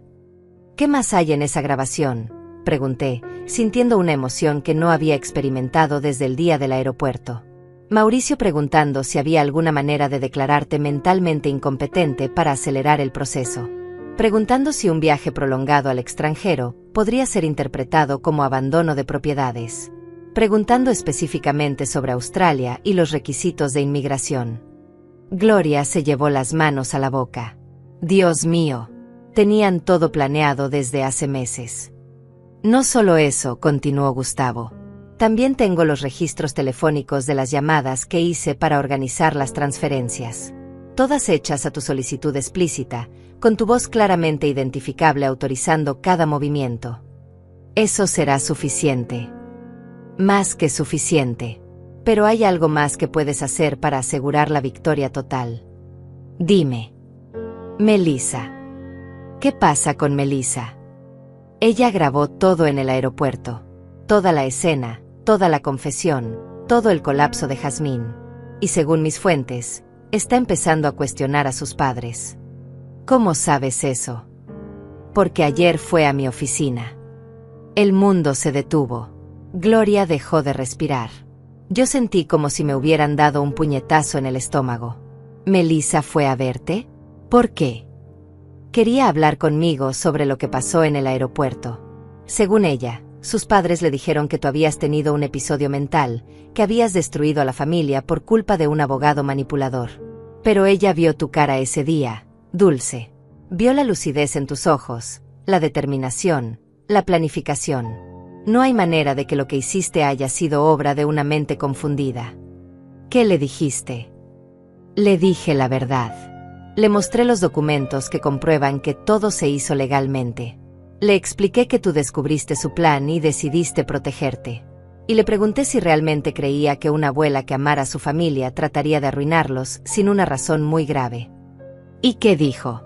¿Qué más hay en esa grabación?, pregunté, sintiendo una emoción que no había experimentado desde el día del aeropuerto. Mauricio preguntando si había alguna manera de declararte mentalmente incompetente para acelerar el proceso. Preguntando si un viaje prolongado al extranjero podría ser interpretado como abandono de propiedades. Preguntando específicamente sobre Australia y los requisitos de inmigración. Gloria se llevó las manos a la boca. Dios mío, tenían todo planeado desde hace meses. No solo eso, continuó Gustavo. También tengo los registros telefónicos de las llamadas que hice para organizar las transferencias. todas hechas a tu solicitud explícita, con tu voz claramente identificable autorizando cada movimiento. Eso será suficiente. Más que suficiente. Pero hay algo más que puedes hacer para asegurar la victoria total. Dime. Melissa. ¿Qué pasa con Melissa? Ella grabó todo en el aeropuerto. Toda la escena, toda la confesión, todo el colapso de Jazmín. Y según mis fuentes, está empezando a cuestionar a sus padres. ¿Cómo sabes eso? Porque ayer fue a mi oficina. El mundo se detuvo. Gloria dejó de respirar. Yo sentí como si me hubieran dado un puñetazo en el estómago. ¿Melissa fue a verte? ¿Por qué? Quería hablar conmigo sobre lo que pasó en el aeropuerto. Según ella, sus padres le dijeron que tú habías tenido un episodio mental, que habías destruido a la familia por culpa de un abogado manipulador. Pero ella vio tu cara ese día, Dulce. Vio la lucidez en tus ojos, la determinación, la planificación. No hay manera de que lo que hiciste haya sido obra de una mente confundida. ¿Qué le dijiste? Le dije la verdad. Le mostré los documentos que comprueban que todo se hizo legalmente. Le expliqué que tú descubriste su plan y decidiste protegerte. Y le pregunté si realmente creía que una abuela que amara a su familia trataría de arruinarlos sin una razón muy grave. ¿Y qué dijo?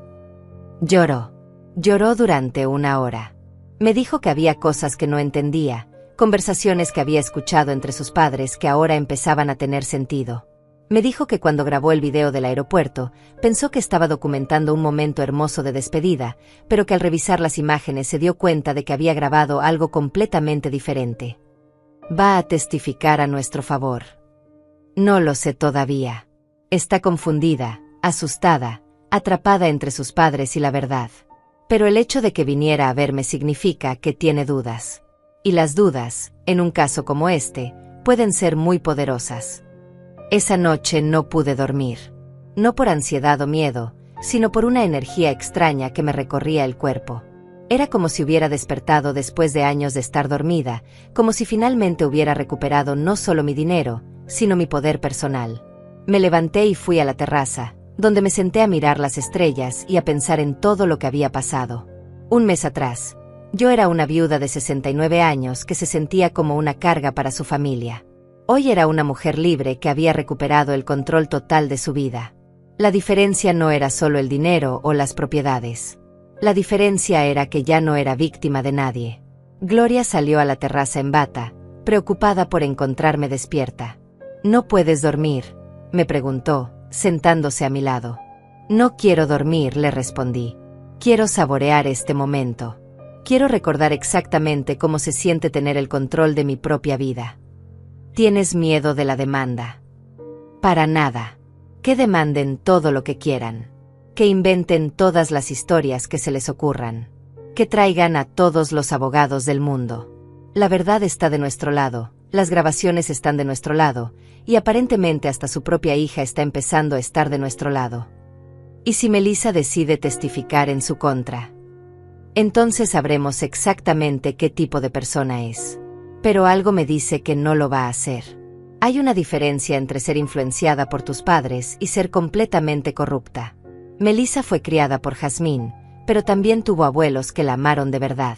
Lloró. Lloró durante 1 hora. Me dijo que había cosas que no entendía, conversaciones que había escuchado entre sus padres que ahora empezaban a tener sentido. Me dijo que cuando grabó el video del aeropuerto, pensó que estaba documentando un momento hermoso de despedida, pero que al revisar las imágenes se dio cuenta de que había grabado algo completamente diferente. Va a testificar a nuestro favor. No lo sé todavía. Está confundida, asustada, atrapada entre sus padres y la verdad. Pero el hecho de que viniera a verme significa que tiene dudas. Y las dudas, en un caso como este, pueden ser muy poderosas. Esa noche no pude dormir. No por ansiedad o miedo, sino por una energía extraña que me recorría el cuerpo. Era como si hubiera despertado después de años de estar dormida, como si finalmente hubiera recuperado no solo mi dinero, sino mi poder personal. Me levanté y fui a la terraza, donde me senté a mirar las estrellas y a pensar en todo lo que había pasado. 1 mes atrás, yo era una viuda de 69 años que se sentía como una carga para su familia. Hoy era una mujer libre que había recuperado el control total de su vida. La diferencia no era solo el dinero o las propiedades. La diferencia era que ya no era víctima de nadie. Gloria salió a la terraza en bata, preocupada por encontrarme despierta. ¿No puedes dormir?, me preguntó, sentándose a mi lado. No quiero dormir, le respondí. Quiero saborear este momento. Quiero recordar exactamente cómo se siente tener el control de mi propia vida. ¿Tienes miedo de la demanda? Para nada. Que demanden todo lo que quieran. Que inventen todas las historias que se les ocurran. Que traigan a todos los abogados del mundo. La verdad está de nuestro lado, las grabaciones están de nuestro lado, y aparentemente hasta su propia hija está empezando a estar de nuestro lado. ¿Y si Melissa decide testificar en su contra? Entonces sabremos exactamente qué tipo de persona es. Pero algo me dice que no lo va a hacer. Hay una diferencia entre ser influenciada por tus padres y ser completamente corrupta. Melissa fue criada por Jazmín, pero también tuvo abuelos que la amaron de verdad.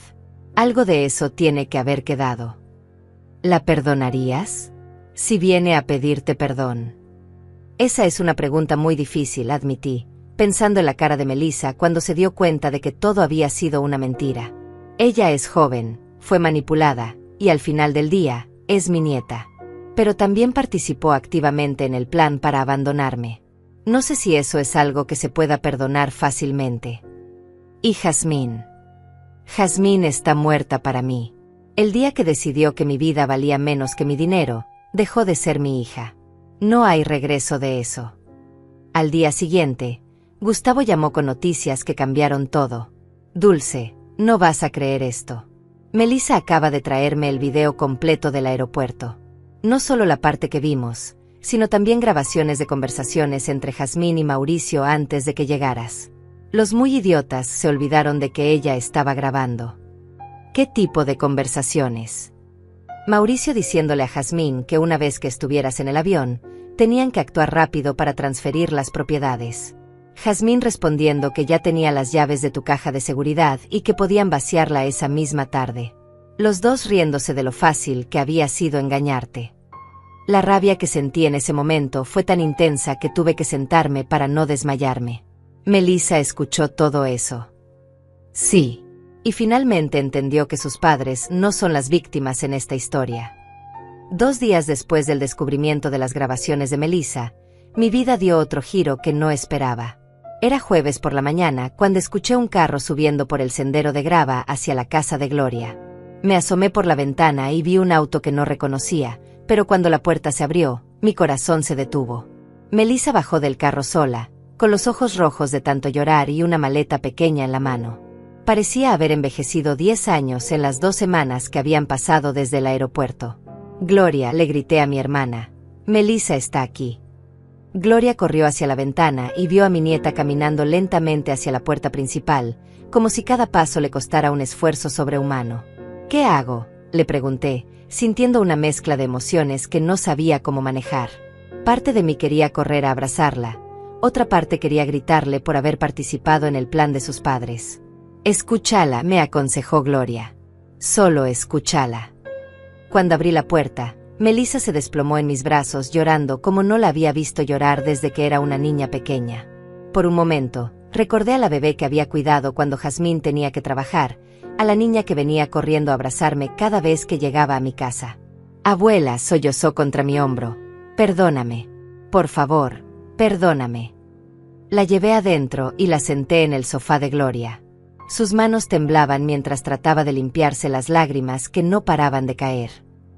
Algo de eso tiene que haber quedado. ¿La perdonarías? Si viene a pedirte perdón. Esa es una pregunta muy difícil, admití, pensando en la cara de Melissa cuando se dio cuenta de que todo había sido una mentira. Ella es joven, fue manipulada, y al final del día, es mi nieta. Pero también participó activamente en el plan para abandonarme. No sé si eso es algo que se pueda perdonar fácilmente. Y Jazmín. Jazmín está muerta para mí. El día que decidió que mi vida valía menos que mi dinero, dejó de ser mi hija. No hay regreso de eso. Al día siguiente, Gustavo llamó con noticias que cambiaron todo. Dulce, no vas a creer esto. Melissa acaba de traerme el video completo del aeropuerto. No solo la parte que vimos, sino también grabaciones de conversaciones entre Jazmín y Mauricio antes de que llegaras. Los muy idiotas se olvidaron de que ella estaba grabando. ¿Qué tipo de conversaciones? Mauricio diciéndole a Jazmín que una vez que estuvieras en el avión, Tenían que actuar rápido para transferir las propiedades. Jazmín respondiendo que ya tenía las llaves de tu caja de seguridad y que podían vaciarla esa misma tarde. Los dos riéndose de lo fácil que había sido engañarte. La rabia que sentí en ese momento fue tan intensa que tuve que sentarme para no desmayarme. Melissa escuchó todo eso. Sí. Y finalmente entendió que sus padres no son las víctimas en esta historia. 2 días después del descubrimiento de las grabaciones de Melissa, mi vida dio otro giro que no esperaba. Era jueves por la mañana cuando escuché un carro subiendo por el sendero de grava hacia la casa de Gloria. Me asomé por la ventana y vi un auto que no reconocía, pero cuando la puerta se abrió, mi corazón se detuvo. Melissa bajó del carro sola, con los ojos rojos de tanto llorar y una maleta pequeña en la mano. Parecía haber envejecido 10 años en las 2 semanas que habían pasado desde el aeropuerto. Gloria, le grité a mi hermana. Melissa está aquí. Gloria corrió hacia la ventana y vio a mi nieta caminando lentamente hacia la puerta principal, como si cada paso le costara un esfuerzo sobrehumano. ¿Qué hago?, le pregunté, sintiendo una mezcla de emociones que no sabía cómo manejar. Parte de mí quería correr a abrazarla, otra parte quería gritarle por haber participado en el plan de sus padres. Escúchala, me aconsejó Gloria. Solo escúchala. Cuando abrí la puerta, Melissa se desplomó en mis brazos llorando como no la había visto llorar desde que era una niña pequeña. Por un momento, recordé a la bebé que había cuidado cuando Jazmín tenía que trabajar, a la niña que venía corriendo a abrazarme cada vez que llegaba a mi casa. Abuela, sollozó contra mi hombro. Perdóname. Por favor, perdóname. La llevé adentro y la senté en el sofá de Gloria. Sus manos temblaban mientras trataba de limpiarse las lágrimas que no paraban de caer.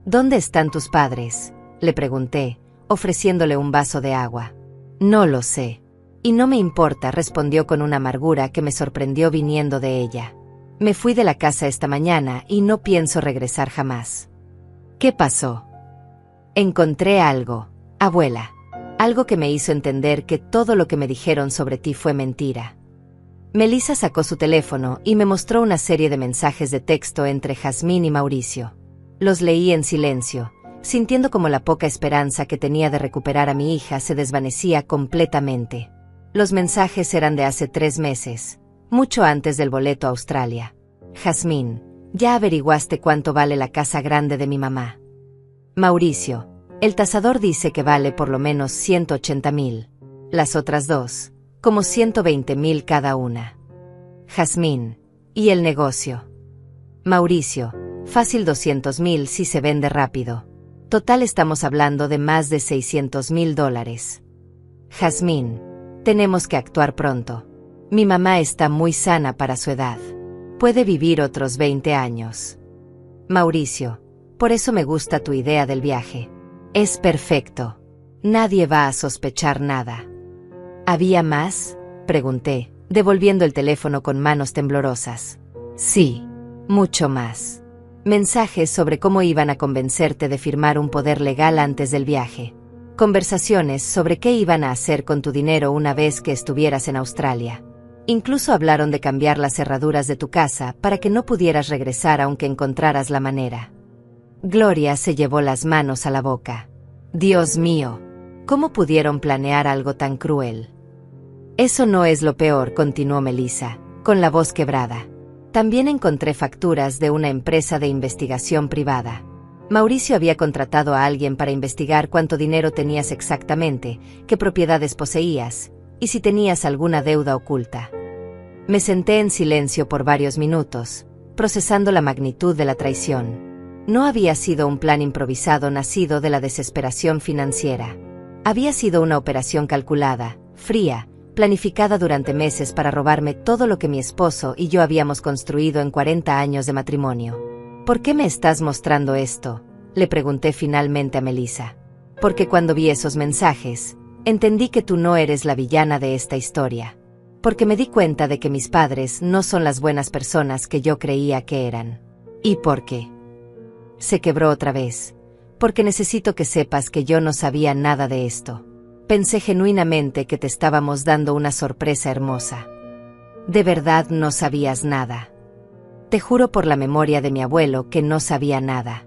¿Dónde están tus padres?, le pregunté, ofreciéndole un vaso de agua. No lo sé. Y no me importa, respondió con una amargura que me sorprendió viniendo de ella. Me fui de la casa esta mañana y no pienso regresar jamás. ¿Qué pasó? Encontré algo, abuela. Algo que me hizo entender que todo lo que me dijeron sobre ti fue mentira. Melissa sacó su teléfono y me mostró una serie de mensajes de texto entre Jazmín y Mauricio. Los leí en silencio, sintiendo como la poca esperanza que tenía de recuperar a mi hija se desvanecía completamente. Los mensajes eran de hace 3 meses, mucho antes del boleto a Australia. Jazmín, ¿ya averiguaste cuánto vale la casa grande de mi mamá? Mauricio, el tasador dice que vale por lo menos 180,000. Las otras 2, como 120,000 cada una. Jazmín, ¿y el negocio? Mauricio, fácil 200,000 si se vende rápido. Total estamos hablando de más de $600,000. Jazmín, tenemos que actuar pronto. Mi mamá está muy sana para su edad. Puede vivir otros 20 años. Mauricio, por eso me gusta tu idea del viaje. Es perfecto. Nadie va a sospechar nada. ¿Había más?, pregunté, devolviendo el teléfono con manos temblorosas. Sí, mucho más. Mensajes sobre cómo iban a convencerte de firmar un poder legal antes del viaje. Conversaciones sobre qué iban a hacer con tu dinero una vez que estuvieras en Australia. Incluso hablaron de cambiar las cerraduras de tu casa para que no pudieras regresar aunque encontraras la manera. Gloria se llevó las manos a la boca. Dios mío, ¿cómo pudieron planear algo tan cruel? Eso no es lo peor, continuó Melissa, con la voz quebrada. También encontré facturas de una empresa de investigación privada. Mauricio había contratado a alguien para investigar cuánto dinero tenías exactamente, qué propiedades poseías, y si tenías alguna deuda oculta. Me senté en silencio por varios minutos, procesando la magnitud de la traición. No había sido un plan improvisado nacido de la desesperación financiera. Había sido una operación calculada, fría, planificada durante meses para robarme todo lo que mi esposo y yo habíamos construido en 40 años de matrimonio. ¿Por qué me estás mostrando esto?, le pregunté finalmente a Melissa. Porque cuando vi esos mensajes, entendí que tú no eres la villana de esta historia. Porque me di cuenta de que mis padres no son las buenas personas que yo creía que eran. ¿Y por qué? Se quebró otra vez. Porque necesito que sepas que yo no sabía nada de esto. Pensé genuinamente que te estábamos dando una sorpresa hermosa. De verdad no sabías nada. Te juro por la memoria de mi abuelo que no sabía nada.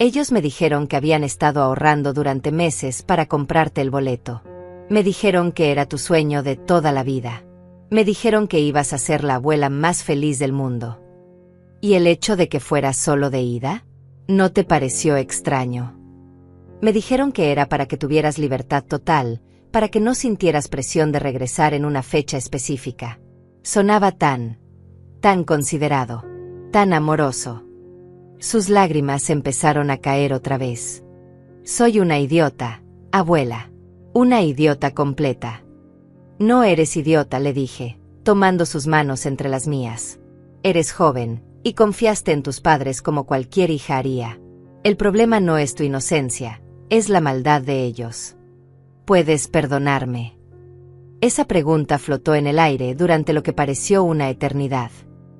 Ellos me dijeron que habían estado ahorrando durante meses para comprarte el boleto. Me dijeron que era tu sueño de toda la vida. Me dijeron que ibas a ser la abuela más feliz del mundo. ¿Y el hecho de que fuera solo de ida? ¿No te pareció extraño? Me dijeron que era para que tuvieras libertad total, para que no sintieras presión de regresar en una fecha específica. Sonaba tan considerado, tan amoroso. Sus lágrimas empezaron a caer otra vez. Soy una idiota, abuela. Una idiota completa. No eres idiota, le dije, tomando sus manos entre las mías. Eres joven, y confiaste en tus padres como cualquier hija haría. El problema no es tu inocencia, es la maldad de ellos. ¿Puedes perdonarme? Esa pregunta flotó en el aire durante lo que pareció una eternidad.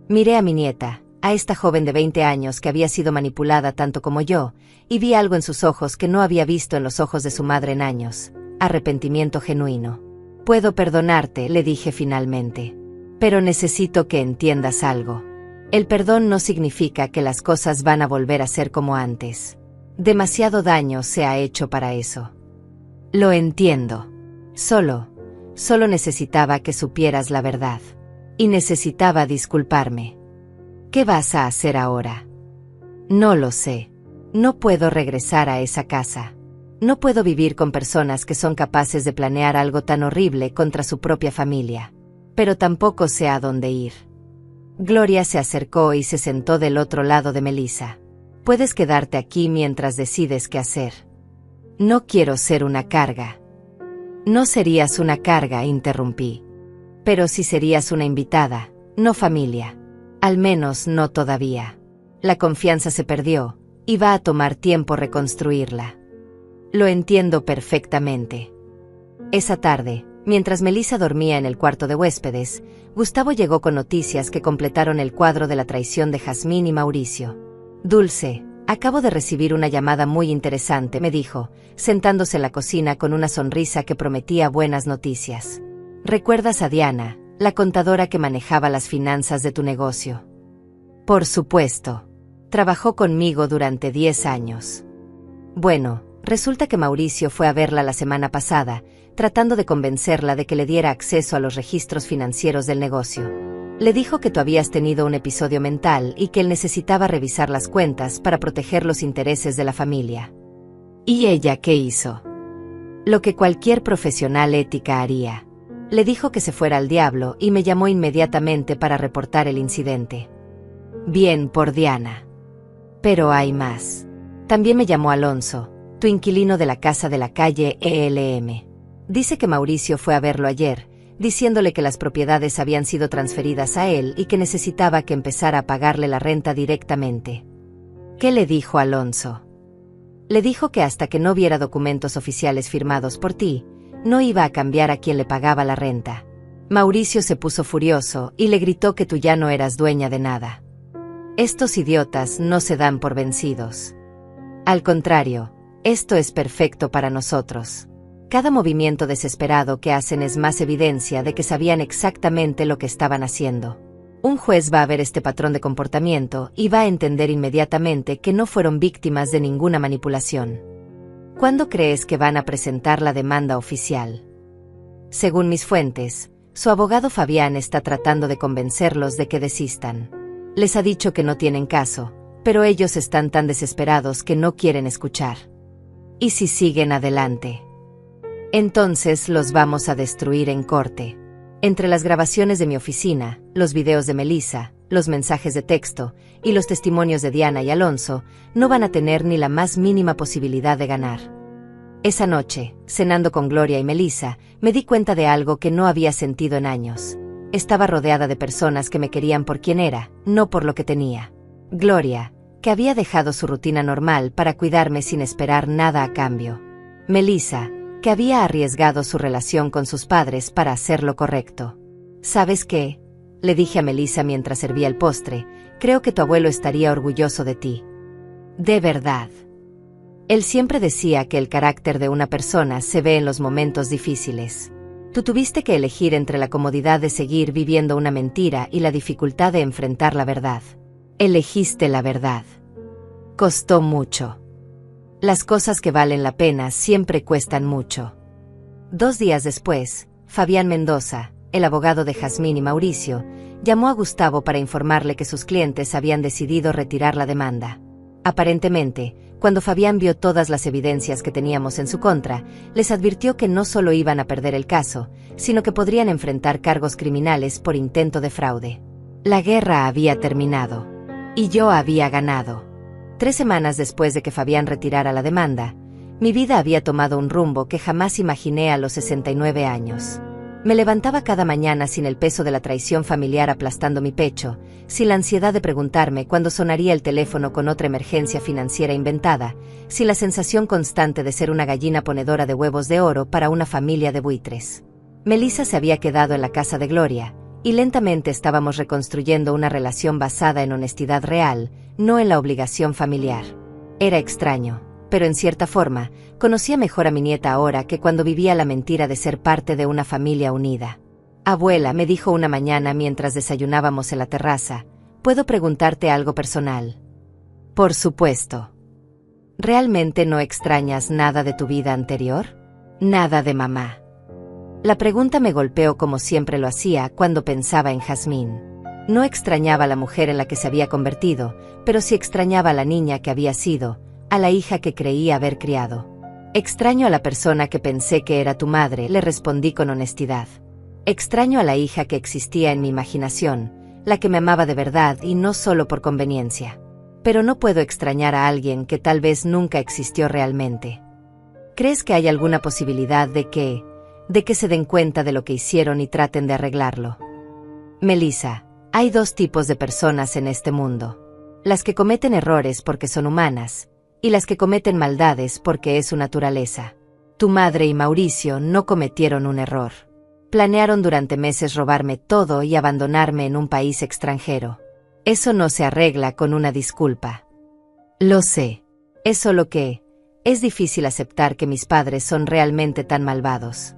Miré a mi nieta, a esta joven de 20 años que había sido manipulada tanto como yo, y vi algo en sus ojos que no había visto en los ojos de su madre en años: arrepentimiento genuino. Puedo perdonarte, le dije finalmente. Pero necesito que entiendas algo. El perdón no significa que las cosas van a volver a ser como antes. Demasiado daño se ha hecho para eso. Lo entiendo. Solo necesitaba que supieras la verdad. Y necesitaba disculparme. ¿Qué vas a hacer ahora? No lo sé. No puedo regresar a esa casa. No puedo vivir con personas que son capaces de planear algo tan horrible contra su propia familia. Pero tampoco sé a dónde ir. Gloria se acercó y se sentó del otro lado de Melissa. Puedes quedarte aquí mientras decides qué hacer. No quiero ser una carga. No serías una carga, interrumpí. Pero sí serías una invitada, no familia. Al menos no todavía. La confianza se perdió, y va a tomar tiempo reconstruirla. Lo entiendo perfectamente. Esa tarde, mientras Melissa dormía en el cuarto de huéspedes, Gustavo llegó con noticias que completaron el cuadro de la traición de Jazmín y Mauricio. Dulce, acabo de recibir una llamada muy interesante, me dijo, sentándose en la cocina con una sonrisa que prometía buenas noticias. ¿Recuerdas a Diana, la contadora que manejaba las finanzas de tu negocio? Por supuesto. Trabajó conmigo durante 10 años. Bueno, resulta que Mauricio fue a verla la semana pasada, tratando de convencerla de que le diera acceso a los registros financieros del negocio. Le dijo que tú habías tenido un episodio mental y que él necesitaba revisar las cuentas para proteger los intereses de la familia. ¿Y ella qué hizo? Lo que cualquier profesional ética haría. Le dijo que se fuera al diablo y me llamó inmediatamente para reportar el incidente. Bien por Diana. Pero hay más. También me llamó Alonso, tu inquilino de la casa de la calle ELM. Dice que Mauricio fue a verlo ayer, diciéndole que las propiedades habían sido transferidas a él y que necesitaba que empezara a pagarle la renta directamente. ¿Qué le dijo Alonso? Le dijo que hasta que no viera documentos oficiales firmados por ti, no iba a cambiar a quien le pagaba la renta. Mauricio se puso furioso y le gritó que tú ya no eras dueña de nada. Estos idiotas no se dan por vencidos. Al contrario, esto es perfecto para nosotros. Cada movimiento desesperado que hacen es más evidencia de que sabían exactamente lo que estaban haciendo. Un juez va a ver este patrón de comportamiento y va a entender inmediatamente que no fueron víctimas de ninguna manipulación. ¿Cuándo crees que van a presentar la demanda oficial? Según mis fuentes, su abogado Fabián está tratando de convencerlos de que desistan. Les ha dicho que no tienen caso, pero ellos están tan desesperados que no quieren escuchar. ¿Y si siguen adelante? Entonces los vamos a destruir en corte. Entre las grabaciones de mi oficina, los videos de Melissa, los mensajes de texto y los testimonios de Diana y Alonso, no van a tener ni la más mínima posibilidad de ganar. Esa noche, cenando con Gloria y Melissa, me di cuenta de algo que no había sentido en años. Estaba rodeada de personas que me querían por quien era, no por lo que tenía. Gloria, que había dejado su rutina normal para cuidarme sin esperar nada a cambio. Melissa, que había arriesgado su relación con sus padres para hacer lo correcto. ¿Sabes qué? Le dije a Melissa mientras servía el postre, creo que tu abuelo estaría orgulloso de ti. De verdad. Él siempre decía que el carácter de una persona se ve en los momentos difíciles. Tú tuviste que elegir entre la comodidad de seguir viviendo una mentira y la dificultad de enfrentar la verdad. Elegiste la verdad. Costó mucho. Las cosas que valen la pena siempre cuestan mucho. 2 días después, Fabián Mendoza, el abogado de Jazmín y Mauricio, llamó a Gustavo para informarle que sus clientes habían decidido retirar la demanda. Aparentemente, cuando Fabián vio todas las evidencias que teníamos en su contra, les advirtió que no solo iban a perder el caso, sino que podrían enfrentar cargos criminales por intento de fraude. La guerra había terminado. Y yo había ganado. 3 semanas después de que Fabián retirara la demanda, mi vida había tomado un rumbo que jamás imaginé a los 69 años. Me levantaba cada mañana sin el peso de la traición familiar aplastando mi pecho, sin la ansiedad de preguntarme cuándo sonaría el teléfono con otra emergencia financiera inventada, sin la sensación constante de ser una gallina ponedora de huevos de oro para una familia de buitres. Melissa se había quedado en la casa de Gloria, y lentamente estábamos reconstruyendo una relación basada en honestidad real, no en la obligación familiar. Era extraño, pero en cierta forma, conocía mejor a mi nieta ahora que cuando vivía la mentira de ser parte de una familia unida. Abuela, me dijo una mañana mientras desayunábamos en la terraza, ¿puedo preguntarte algo personal? Por supuesto. ¿Realmente no extrañas nada de tu vida anterior? Nada de mamá. La pregunta me golpeó como siempre lo hacía cuando pensaba en Jazmín. No extrañaba a la mujer en la que se había convertido, pero sí extrañaba a la niña que había sido, a la hija que creía haber criado. Extraño a la persona que pensé que era tu madre, le respondí con honestidad. Extraño a la hija que existía en mi imaginación, la que me amaba de verdad y no solo por conveniencia. Pero no puedo extrañar a alguien que tal vez nunca existió realmente. ¿Crees que hay alguna posibilidad de que se den cuenta de lo que hicieron y traten de arreglarlo? Melissa, hay 2 tipos de personas en este mundo. Las que cometen errores porque son humanas, y las que cometen maldades porque es su naturaleza. Tu madre y Mauricio no cometieron un error. Planearon durante meses robarme todo y abandonarme en un país extranjero. Eso no se arregla con una disculpa. Lo sé. Es solo que es difícil aceptar que mis padres son realmente tan malvados.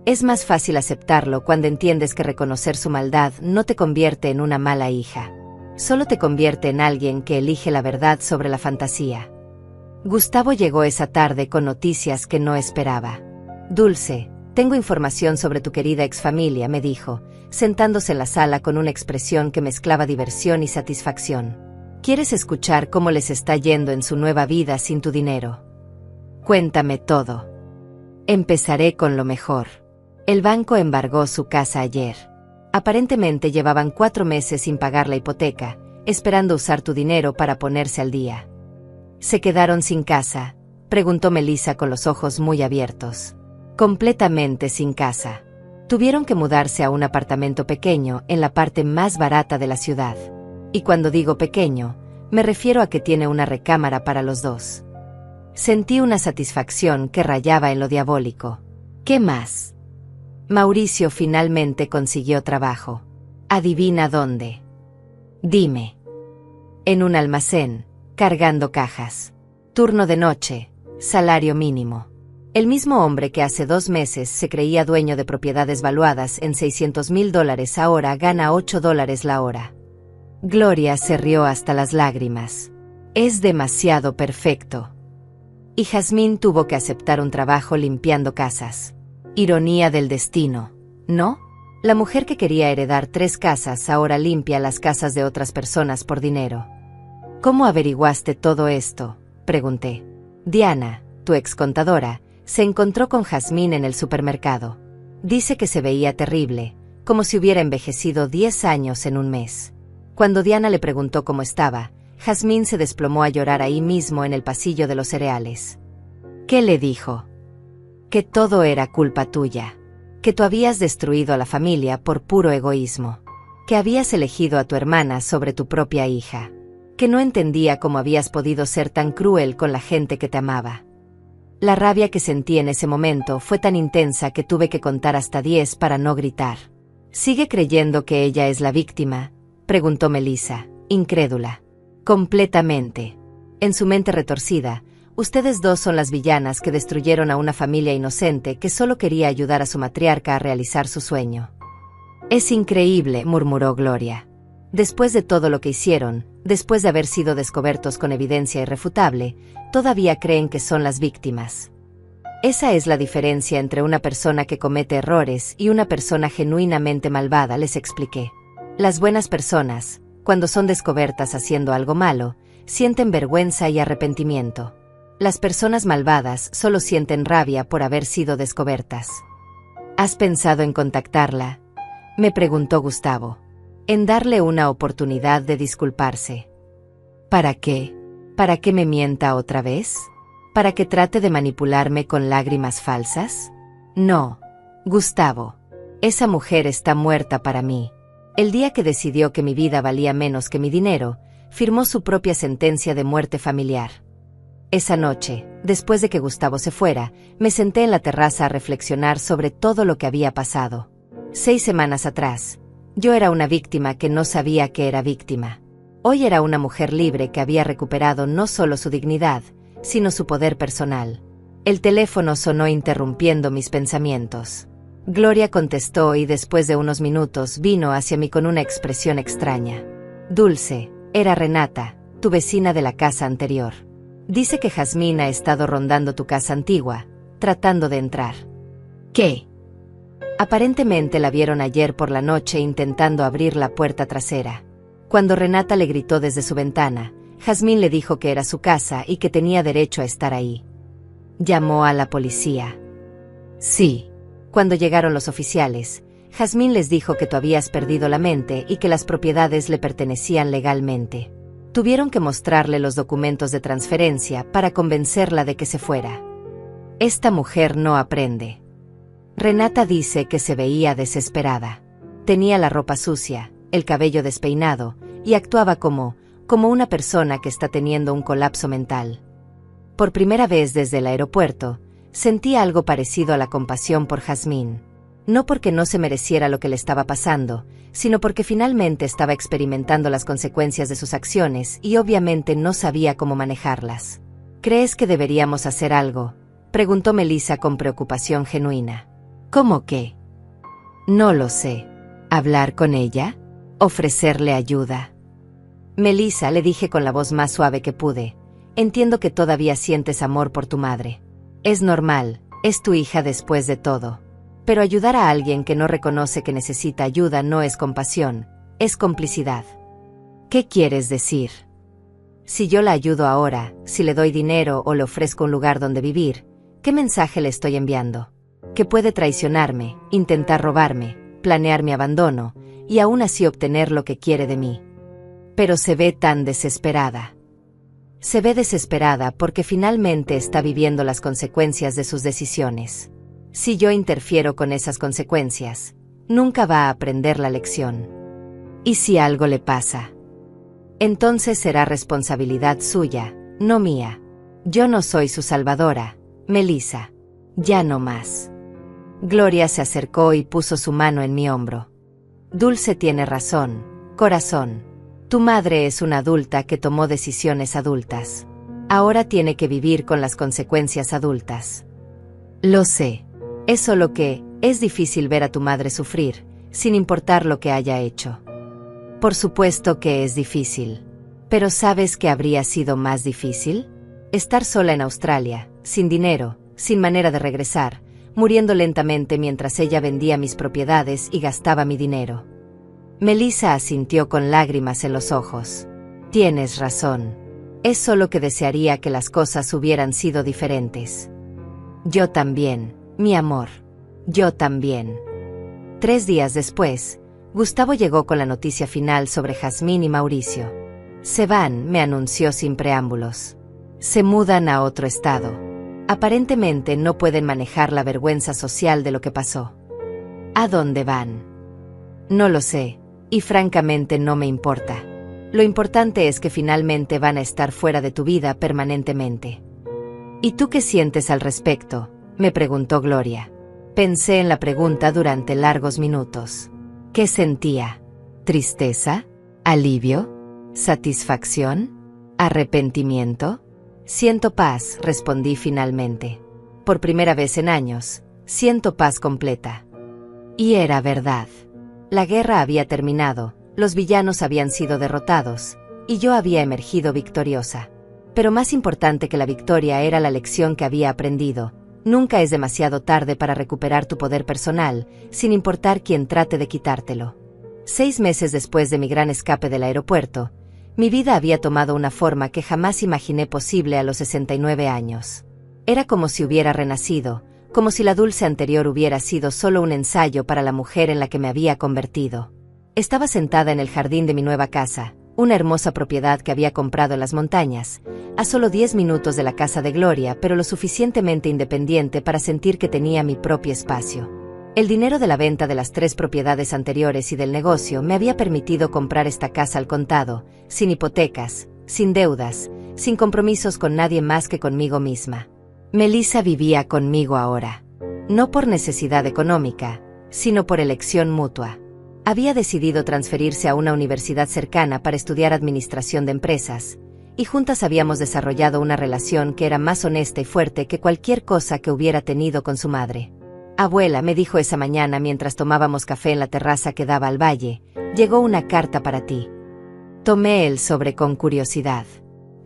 Es más fácil aceptarlo cuando entiendes que reconocer su maldad no te convierte en una mala hija. Solo te convierte en alguien que elige la verdad sobre la fantasía. Gustavo llegó esa tarde con noticias que no esperaba. Dulce, tengo información sobre tu querida exfamilia, me dijo, sentándose en la sala con una expresión que mezclaba diversión y satisfacción. ¿Quieres escuchar cómo les está yendo en su nueva vida sin tu dinero? Cuéntame todo. Empezaré con lo mejor. El banco embargó su casa ayer. Aparentemente llevaban 4 meses sin pagar la hipoteca, esperando usar tu dinero para ponerse al día. ¿Se quedaron sin casa?, preguntó Melissa con los ojos muy abiertos. Completamente sin casa. Tuvieron que mudarse a un apartamento pequeño en la parte más barata de la ciudad. Y cuando digo pequeño, me refiero a que tiene una recámara para los 2. Sentí una satisfacción que rayaba en lo diabólico. ¿Qué más? Mauricio finalmente consiguió trabajo. ¿Adivina dónde? Dime. En un almacén, cargando cajas. Turno de noche, salario mínimo. El mismo hombre que hace 2 meses se creía dueño de propiedades valuadas en $600,000 ahora gana $8 la hora. Gloria se rió hasta las lágrimas. Es demasiado perfecto. Y Jazmín tuvo que aceptar un trabajo limpiando casas. Ironía del destino, ¿no? La mujer que quería heredar 3 casas ahora limpia las casas de otras personas por dinero. ¿Cómo averiguaste todo esto?, pregunté. Diana, tu excontadora, se encontró con Jazmín en el supermercado. Dice que se veía terrible, como si hubiera envejecido 10 años en un mes. Cuando Diana le preguntó cómo estaba, Jazmín se desplomó a llorar ahí mismo en el pasillo de los cereales. ¿Qué le dijo? Que todo era culpa tuya. Que tú habías destruido a la familia por puro egoísmo. Que habías elegido a tu hermana sobre tu propia hija. Que no entendía cómo habías podido ser tan cruel con la gente que te amaba. La rabia que sentí en ese momento fue tan intensa que tuve que contar hasta 10 para no gritar. ¿Sigue creyendo que ella es la víctima?, preguntó Melissa, incrédula. Completamente. En su mente retorcida, ustedes 2 son las villanas que destruyeron a una familia inocente que solo quería ayudar a su matriarca a realizar su sueño. Es increíble, murmuró Gloria. Después de todo lo que hicieron, después de haber sido descubiertos con evidencia irrefutable, todavía creen que son las víctimas. Esa es la diferencia entre una persona que comete errores y una persona genuinamente malvada, les expliqué. Las buenas personas, cuando son descubiertas haciendo algo malo, sienten vergüenza y arrepentimiento. Las personas malvadas solo sienten rabia por haber sido descubiertas. ¿Has pensado en contactarla?, me preguntó Gustavo. En darle una oportunidad de disculparse. ¿Para qué? ¿Para que me mienta otra vez? ¿Para que trate de manipularme con lágrimas falsas? No, Gustavo. Esa mujer está muerta para mí. El día que decidió que mi vida valía menos que mi dinero, firmó su propia sentencia de muerte familiar. Esa noche, después de que Gustavo se fuera, me senté en la terraza a reflexionar sobre todo lo que había pasado. 6 semanas atrás, yo era una víctima que no sabía que era víctima. Hoy era una mujer libre que había recuperado no solo su dignidad, sino su poder personal. El teléfono sonó interrumpiendo mis pensamientos. Gloria contestó y después de unos minutos vino hacia mí con una expresión extraña. Dulce, era Renata, tu vecina de la casa anterior. Dice que Jazmín ha estado rondando tu casa antigua, tratando de entrar. ¿Qué? Aparentemente la vieron ayer por la noche intentando abrir la puerta trasera. Cuando Renata le gritó desde su ventana, Jazmín le dijo que era su casa y que tenía derecho a estar ahí. ¿Llamó a la policía? Sí. Cuando llegaron los oficiales, Jazmín les dijo que tú habías perdido la mente y que las propiedades le pertenecían legalmente. Tuvieron que mostrarle los documentos de transferencia para convencerla de que se fuera. Esta mujer no aprende. Renata dice que se veía desesperada. Tenía la ropa sucia, el cabello despeinado, y actuaba como una persona que está teniendo un colapso mental. Por primera vez desde el aeropuerto, sentí algo parecido a la compasión por Jazmín. No porque no se mereciera lo que le estaba pasando, sino porque finalmente estaba experimentando las consecuencias de sus acciones y obviamente no sabía cómo manejarlas. ¿Crees que deberíamos hacer algo?, preguntó Melissa con preocupación genuina. ¿Cómo qué? No lo sé. ¿Hablar con ella? ¿Ofrecerle ayuda? Melissa, le dije con la voz más suave que pude, entiendo que todavía sientes amor por tu madre. Es normal, es tu hija después de todo. Pero ayudar a alguien que no reconoce que necesita ayuda no es compasión, es complicidad. ¿Qué quieres decir? Si yo la ayudo ahora, si le doy dinero o le ofrezco un lugar donde vivir, ¿qué mensaje le estoy enviando? Que puede traicionarme, intentar robarme, planear mi abandono, y aún así obtener lo que quiere de mí. Pero se ve tan desesperada. Se ve desesperada porque finalmente está viviendo las consecuencias de sus decisiones. Si yo interfiero con esas consecuencias, nunca va a aprender la lección. ¿Y si algo le pasa? Entonces será responsabilidad suya, no mía. Yo no soy su salvadora, Melissa. Ya no más. Gloria se acercó y puso su mano en mi hombro. Dulce tiene razón, corazón. Tu madre es una adulta que tomó decisiones adultas. Ahora tiene que vivir con las consecuencias adultas. Lo sé. Es solo que es difícil ver a tu madre sufrir, sin importar lo que haya hecho. Por supuesto que es difícil. Pero ¿sabes qué habría sido más difícil? Estar sola en Australia, sin dinero, sin manera de regresar, muriendo lentamente mientras ella vendía mis propiedades y gastaba mi dinero. Melissa asintió con lágrimas en los ojos. Tienes razón. Es solo que desearía que las cosas hubieran sido diferentes. Yo también, mi amor. Yo también. 3 días después, Gustavo llegó con la noticia final sobre Jazmín y Mauricio. Se van, me anunció sin preámbulos. Se mudan a otro estado. Aparentemente no pueden manejar la vergüenza social de lo que pasó. ¿A dónde van? No lo sé, y francamente no me importa. Lo importante es que finalmente van a estar fuera de tu vida permanentemente. ¿Y tú qué sientes al respecto?, me preguntó Gloria. Pensé en la pregunta durante largos minutos. ¿Qué sentía? ¿Tristeza? ¿Alivio? ¿Satisfacción? ¿Arrepentimiento? Siento paz, respondí finalmente. Por primera vez en años, siento paz completa. Y era verdad. La guerra había terminado, Los villanos habían sido derrotados, y yo había emergido victoriosa. Pero más importante que la victoria era la lección que había aprendido. Nunca es demasiado tarde para recuperar tu poder personal, sin importar quién trate de quitártelo. 6 meses después de mi gran escape del aeropuerto, mi vida había tomado una forma que jamás imaginé posible a los 69 años. Era como si hubiera renacido, como si la Dulce anterior hubiera sido solo un ensayo para la mujer en la que me había convertido. Estaba sentada en el jardín de mi nueva casa, una hermosa propiedad que había comprado en las montañas, a solo 10 minutos de la casa de Gloria, pero lo suficientemente independiente para sentir que tenía mi propio espacio. El dinero de la venta de las 3 propiedades anteriores y del negocio me había permitido comprar esta casa al contado, sin hipotecas, sin deudas, sin compromisos con nadie más que conmigo misma. Melissa vivía conmigo ahora. No por necesidad económica, sino por elección mutua. Había decidido transferirse a una universidad cercana para estudiar administración de empresas, y juntas habíamos desarrollado una relación que era más honesta y fuerte que cualquier cosa que hubiera tenido con su madre. Abuela, me dijo esa mañana mientras tomábamos café en la terraza que daba al valle, llegó una carta para ti. Tomé el sobre con curiosidad.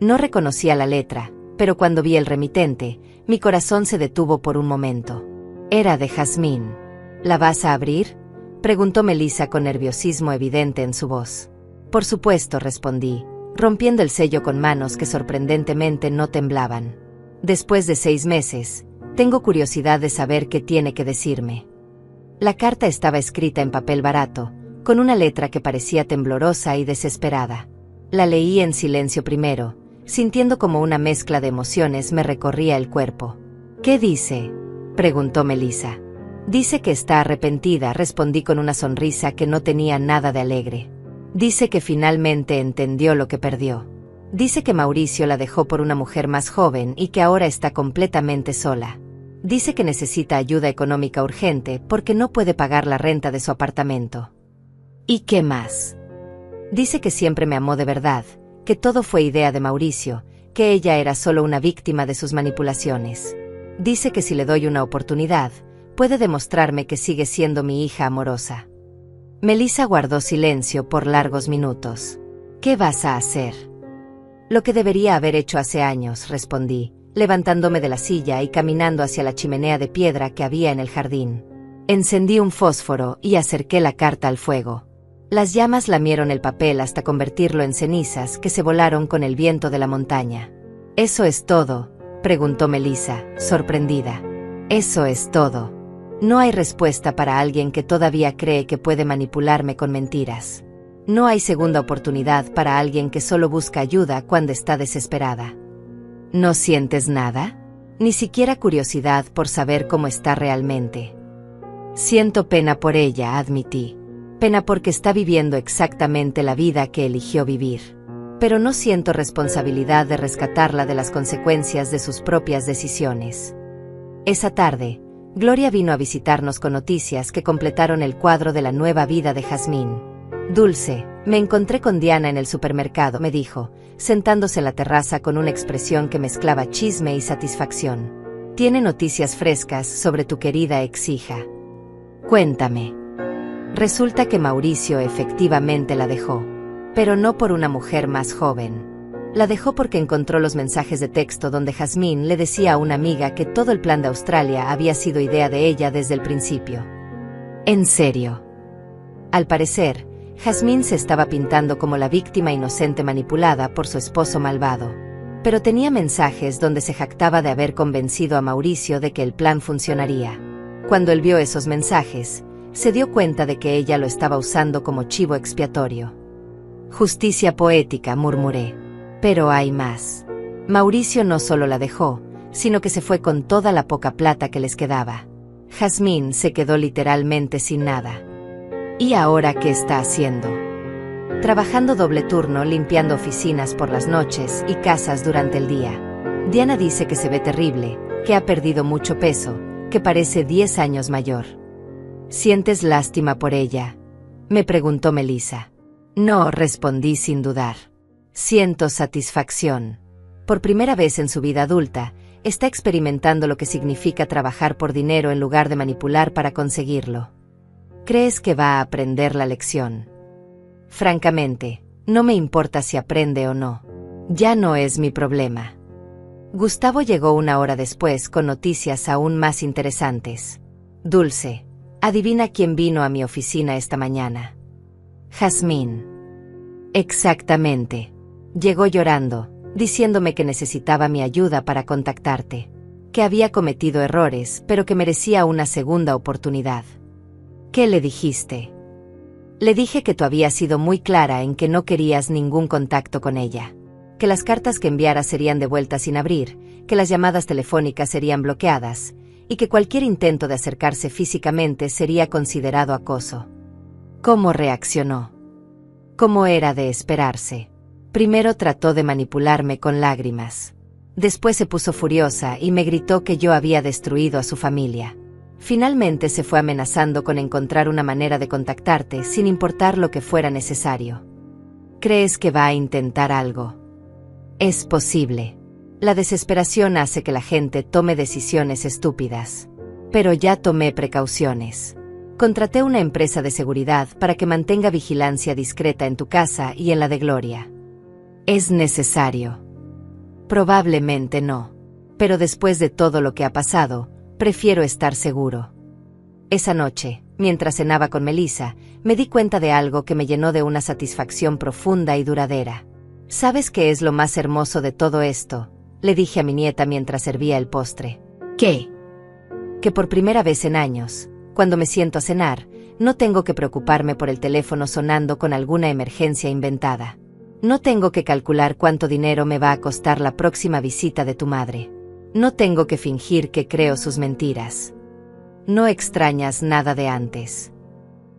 No reconocía la letra, pero cuando vi el remitente, mi corazón se detuvo por un momento. Era de Jazmín. ¿La vas a abrir?, preguntó Melissa con nerviosismo evidente en su voz. Por supuesto, respondí, rompiendo el sello con manos que sorprendentemente no temblaban. Después de 6 meses, tengo curiosidad de saber qué tiene que decirme. La carta estaba escrita en papel barato, con una letra que parecía temblorosa y desesperada. La leí en silencio primero, sintiendo como una mezcla de emociones me recorría el cuerpo. ¿Qué dice?, preguntó Melissa. Dice que está arrepentida, respondí con una sonrisa que no tenía nada de alegre. Dice que finalmente entendió lo que perdió. Dice que Mauricio la dejó por una mujer más joven y que ahora está completamente sola. Dice que necesita ayuda económica urgente porque no puede pagar la renta de su apartamento. ¿Y qué más? Dice que siempre me amó de verdad, que todo fue idea de Mauricio, que ella era solo una víctima de sus manipulaciones. Dice que si le doy una oportunidad, puede demostrarme que sigue siendo mi hija amorosa. Melissa guardó silencio por largos minutos. ¿Qué vas a hacer? Lo que debería haber hecho hace años, respondí, levantándome de la silla y caminando hacia la chimenea de piedra que había en el jardín. Encendí un fósforo y acerqué la carta al fuego. Las llamas lamieron el papel hasta convertirlo en cenizas que se volaron con el viento de la montaña. ¿Eso es todo?, preguntó Melissa, sorprendida. Eso es todo. No hay respuesta para alguien que todavía cree que puede manipularme con mentiras. No hay segunda oportunidad para alguien que solo busca ayuda cuando está desesperada. ¿No sientes nada? Ni siquiera curiosidad por saber cómo está realmente. Siento pena por ella, admití. Pena porque está viviendo exactamente la vida que eligió vivir. Pero no siento responsabilidad de rescatarla de las consecuencias de sus propias decisiones. Esa tarde, Gloria vino a visitarnos con noticias que completaron el cuadro de la nueva vida de Jazmín. Dulce, me encontré con Diana en el supermercado, me dijo, sentándose en la terraza con una expresión que mezclaba chisme y satisfacción. Tiene noticias frescas sobre tu querida ex-hija. Cuéntame. Resulta que Mauricio efectivamente la dejó, pero no por una mujer más joven. La dejó porque encontró los mensajes de texto donde Jazmín le decía a una amiga que todo el plan de Australia había sido idea de ella desde el principio. ¿En serio? Al parecer, Jazmín se estaba pintando como la víctima inocente manipulada por su esposo malvado. Pero tenía mensajes donde se jactaba de haber convencido a Mauricio de que el plan funcionaría. Cuando él vio esos mensajes, se dio cuenta de que ella lo estaba usando como chivo expiatorio. Justicia poética, murmuré. Pero hay más. Mauricio no solo la dejó, sino que se fue con toda la poca plata que les quedaba. Jazmín se quedó literalmente sin nada. ¿Y ahora qué está haciendo? Trabajando doble turno, limpiando oficinas por las noches y casas durante el día. Diana dice que se ve terrible, que ha perdido mucho peso, que parece 10 años mayor. ¿Sientes lástima por ella?, me preguntó Melissa. No, respondí sin dudar. Siento satisfacción. Por primera vez en su vida adulta, está experimentando lo que significa trabajar por dinero en lugar de manipular para conseguirlo. ¿Crees que va a aprender la lección? Francamente, no me importa si aprende o no. Ya no es mi problema. Gustavo llegó una hora después con noticias aún más interesantes. Dulce, adivina quién vino a mi oficina esta mañana. Jazmín. Exactamente. Llegó llorando, diciéndome que necesitaba mi ayuda para contactarte. Que había cometido errores, pero que merecía una segunda oportunidad. ¿Qué le dijiste? Le dije que tú habías sido muy clara en que no querías ningún contacto con ella. Que las cartas que enviara serían devueltas sin abrir, que las llamadas telefónicas serían bloqueadas, y que cualquier intento de acercarse físicamente sería considerado acoso. ¿Cómo reaccionó? Como era de esperarse. Primero trató de manipularme con lágrimas. Después se puso furiosa y me gritó que yo había destruido a su familia. Finalmente se fue amenazando con encontrar una manera de contactarte sin importar lo que fuera necesario. ¿Crees que va a intentar algo? Es posible. La desesperación hace que la gente tome decisiones estúpidas. Pero ya tomé precauciones. Contraté una empresa de seguridad para que mantenga vigilancia discreta en tu casa y en la de Gloria. ¿Es necesario? Probablemente no. Pero después de todo lo que ha pasado, prefiero estar seguro. Esa noche, mientras cenaba con Melissa, me di cuenta de algo que me llenó de una satisfacción profunda y duradera. ¿Sabes qué es lo más hermoso de todo esto?, le dije a mi nieta mientras servía el postre. ¿Qué? Que por primera vez en años, cuando me siento a cenar, no tengo que preocuparme por el teléfono sonando con alguna emergencia inventada. No tengo que calcular cuánto dinero me va a costar la próxima visita de tu madre. No tengo que fingir que creo sus mentiras. No extrañas nada de antes.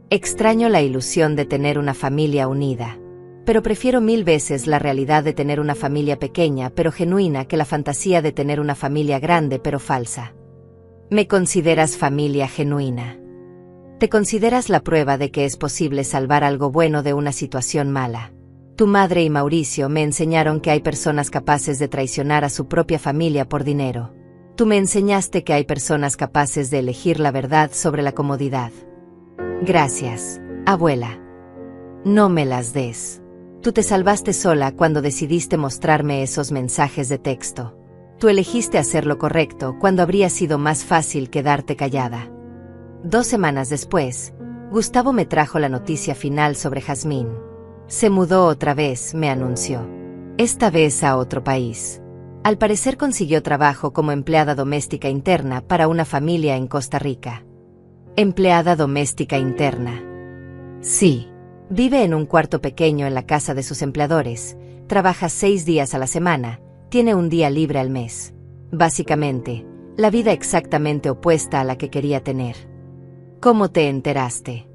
Extraño la ilusión de tener una familia unida. Pero prefiero 1000 veces la realidad de tener una familia pequeña pero genuina que la fantasía de tener una familia grande pero falsa. ¿Me consideras familia genuina? ¿Te consideras la prueba de que es posible salvar algo bueno de una situación mala? Tu madre y Mauricio me enseñaron que hay personas capaces de traicionar a su propia familia por dinero. Tú me enseñaste que hay personas capaces de elegir la verdad sobre la comodidad. Gracias, abuela. No me las des. Tú te salvaste sola cuando decidiste mostrarme esos mensajes de texto. Tú elegiste hacer lo correcto cuando habría sido más fácil quedarte callada. 2 semanas después, Gustavo me trajo la noticia final sobre Jazmín. Se mudó otra vez, me anunció. Esta vez a otro país. Al parecer consiguió trabajo como empleada doméstica interna para una familia en Costa Rica. ¿Empleada doméstica interna? Sí. Vive en un cuarto pequeño en la casa de sus empleadores, trabaja 6 días a la semana, tiene un día libre al mes. Básicamente, la vida exactamente opuesta a la que quería tener. ¿Cómo te enteraste?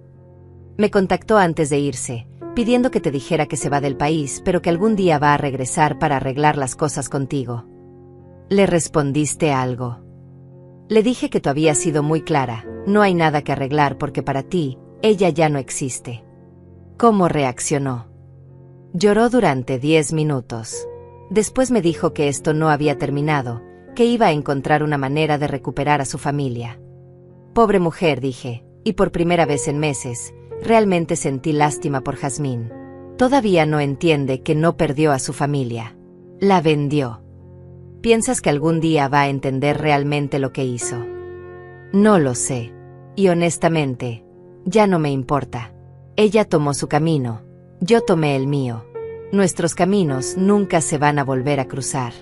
Me contactó antes de irse, pidiendo que te dijera que se va del país, pero que algún día va a regresar para arreglar las cosas contigo. ¿Le respondiste algo? Le dije que tú habías sido muy clara, no hay nada que arreglar porque para ti, ella ya no existe. ¿Cómo reaccionó? Lloró durante 10 minutos. Después me dijo que esto no había terminado, que iba a encontrar una manera de recuperar a su familia. Pobre mujer, dije, y por primera vez en meses, realmente sentí lástima por Jazmín. Todavía no entiende que no perdió a su familia. La vendió. ¿Piensas que algún día va a entender realmente lo que hizo? No lo sé. Y honestamente, ya no me importa. Ella tomó su camino, yo tomé el mío. Nuestros caminos nunca se van a volver a cruzar.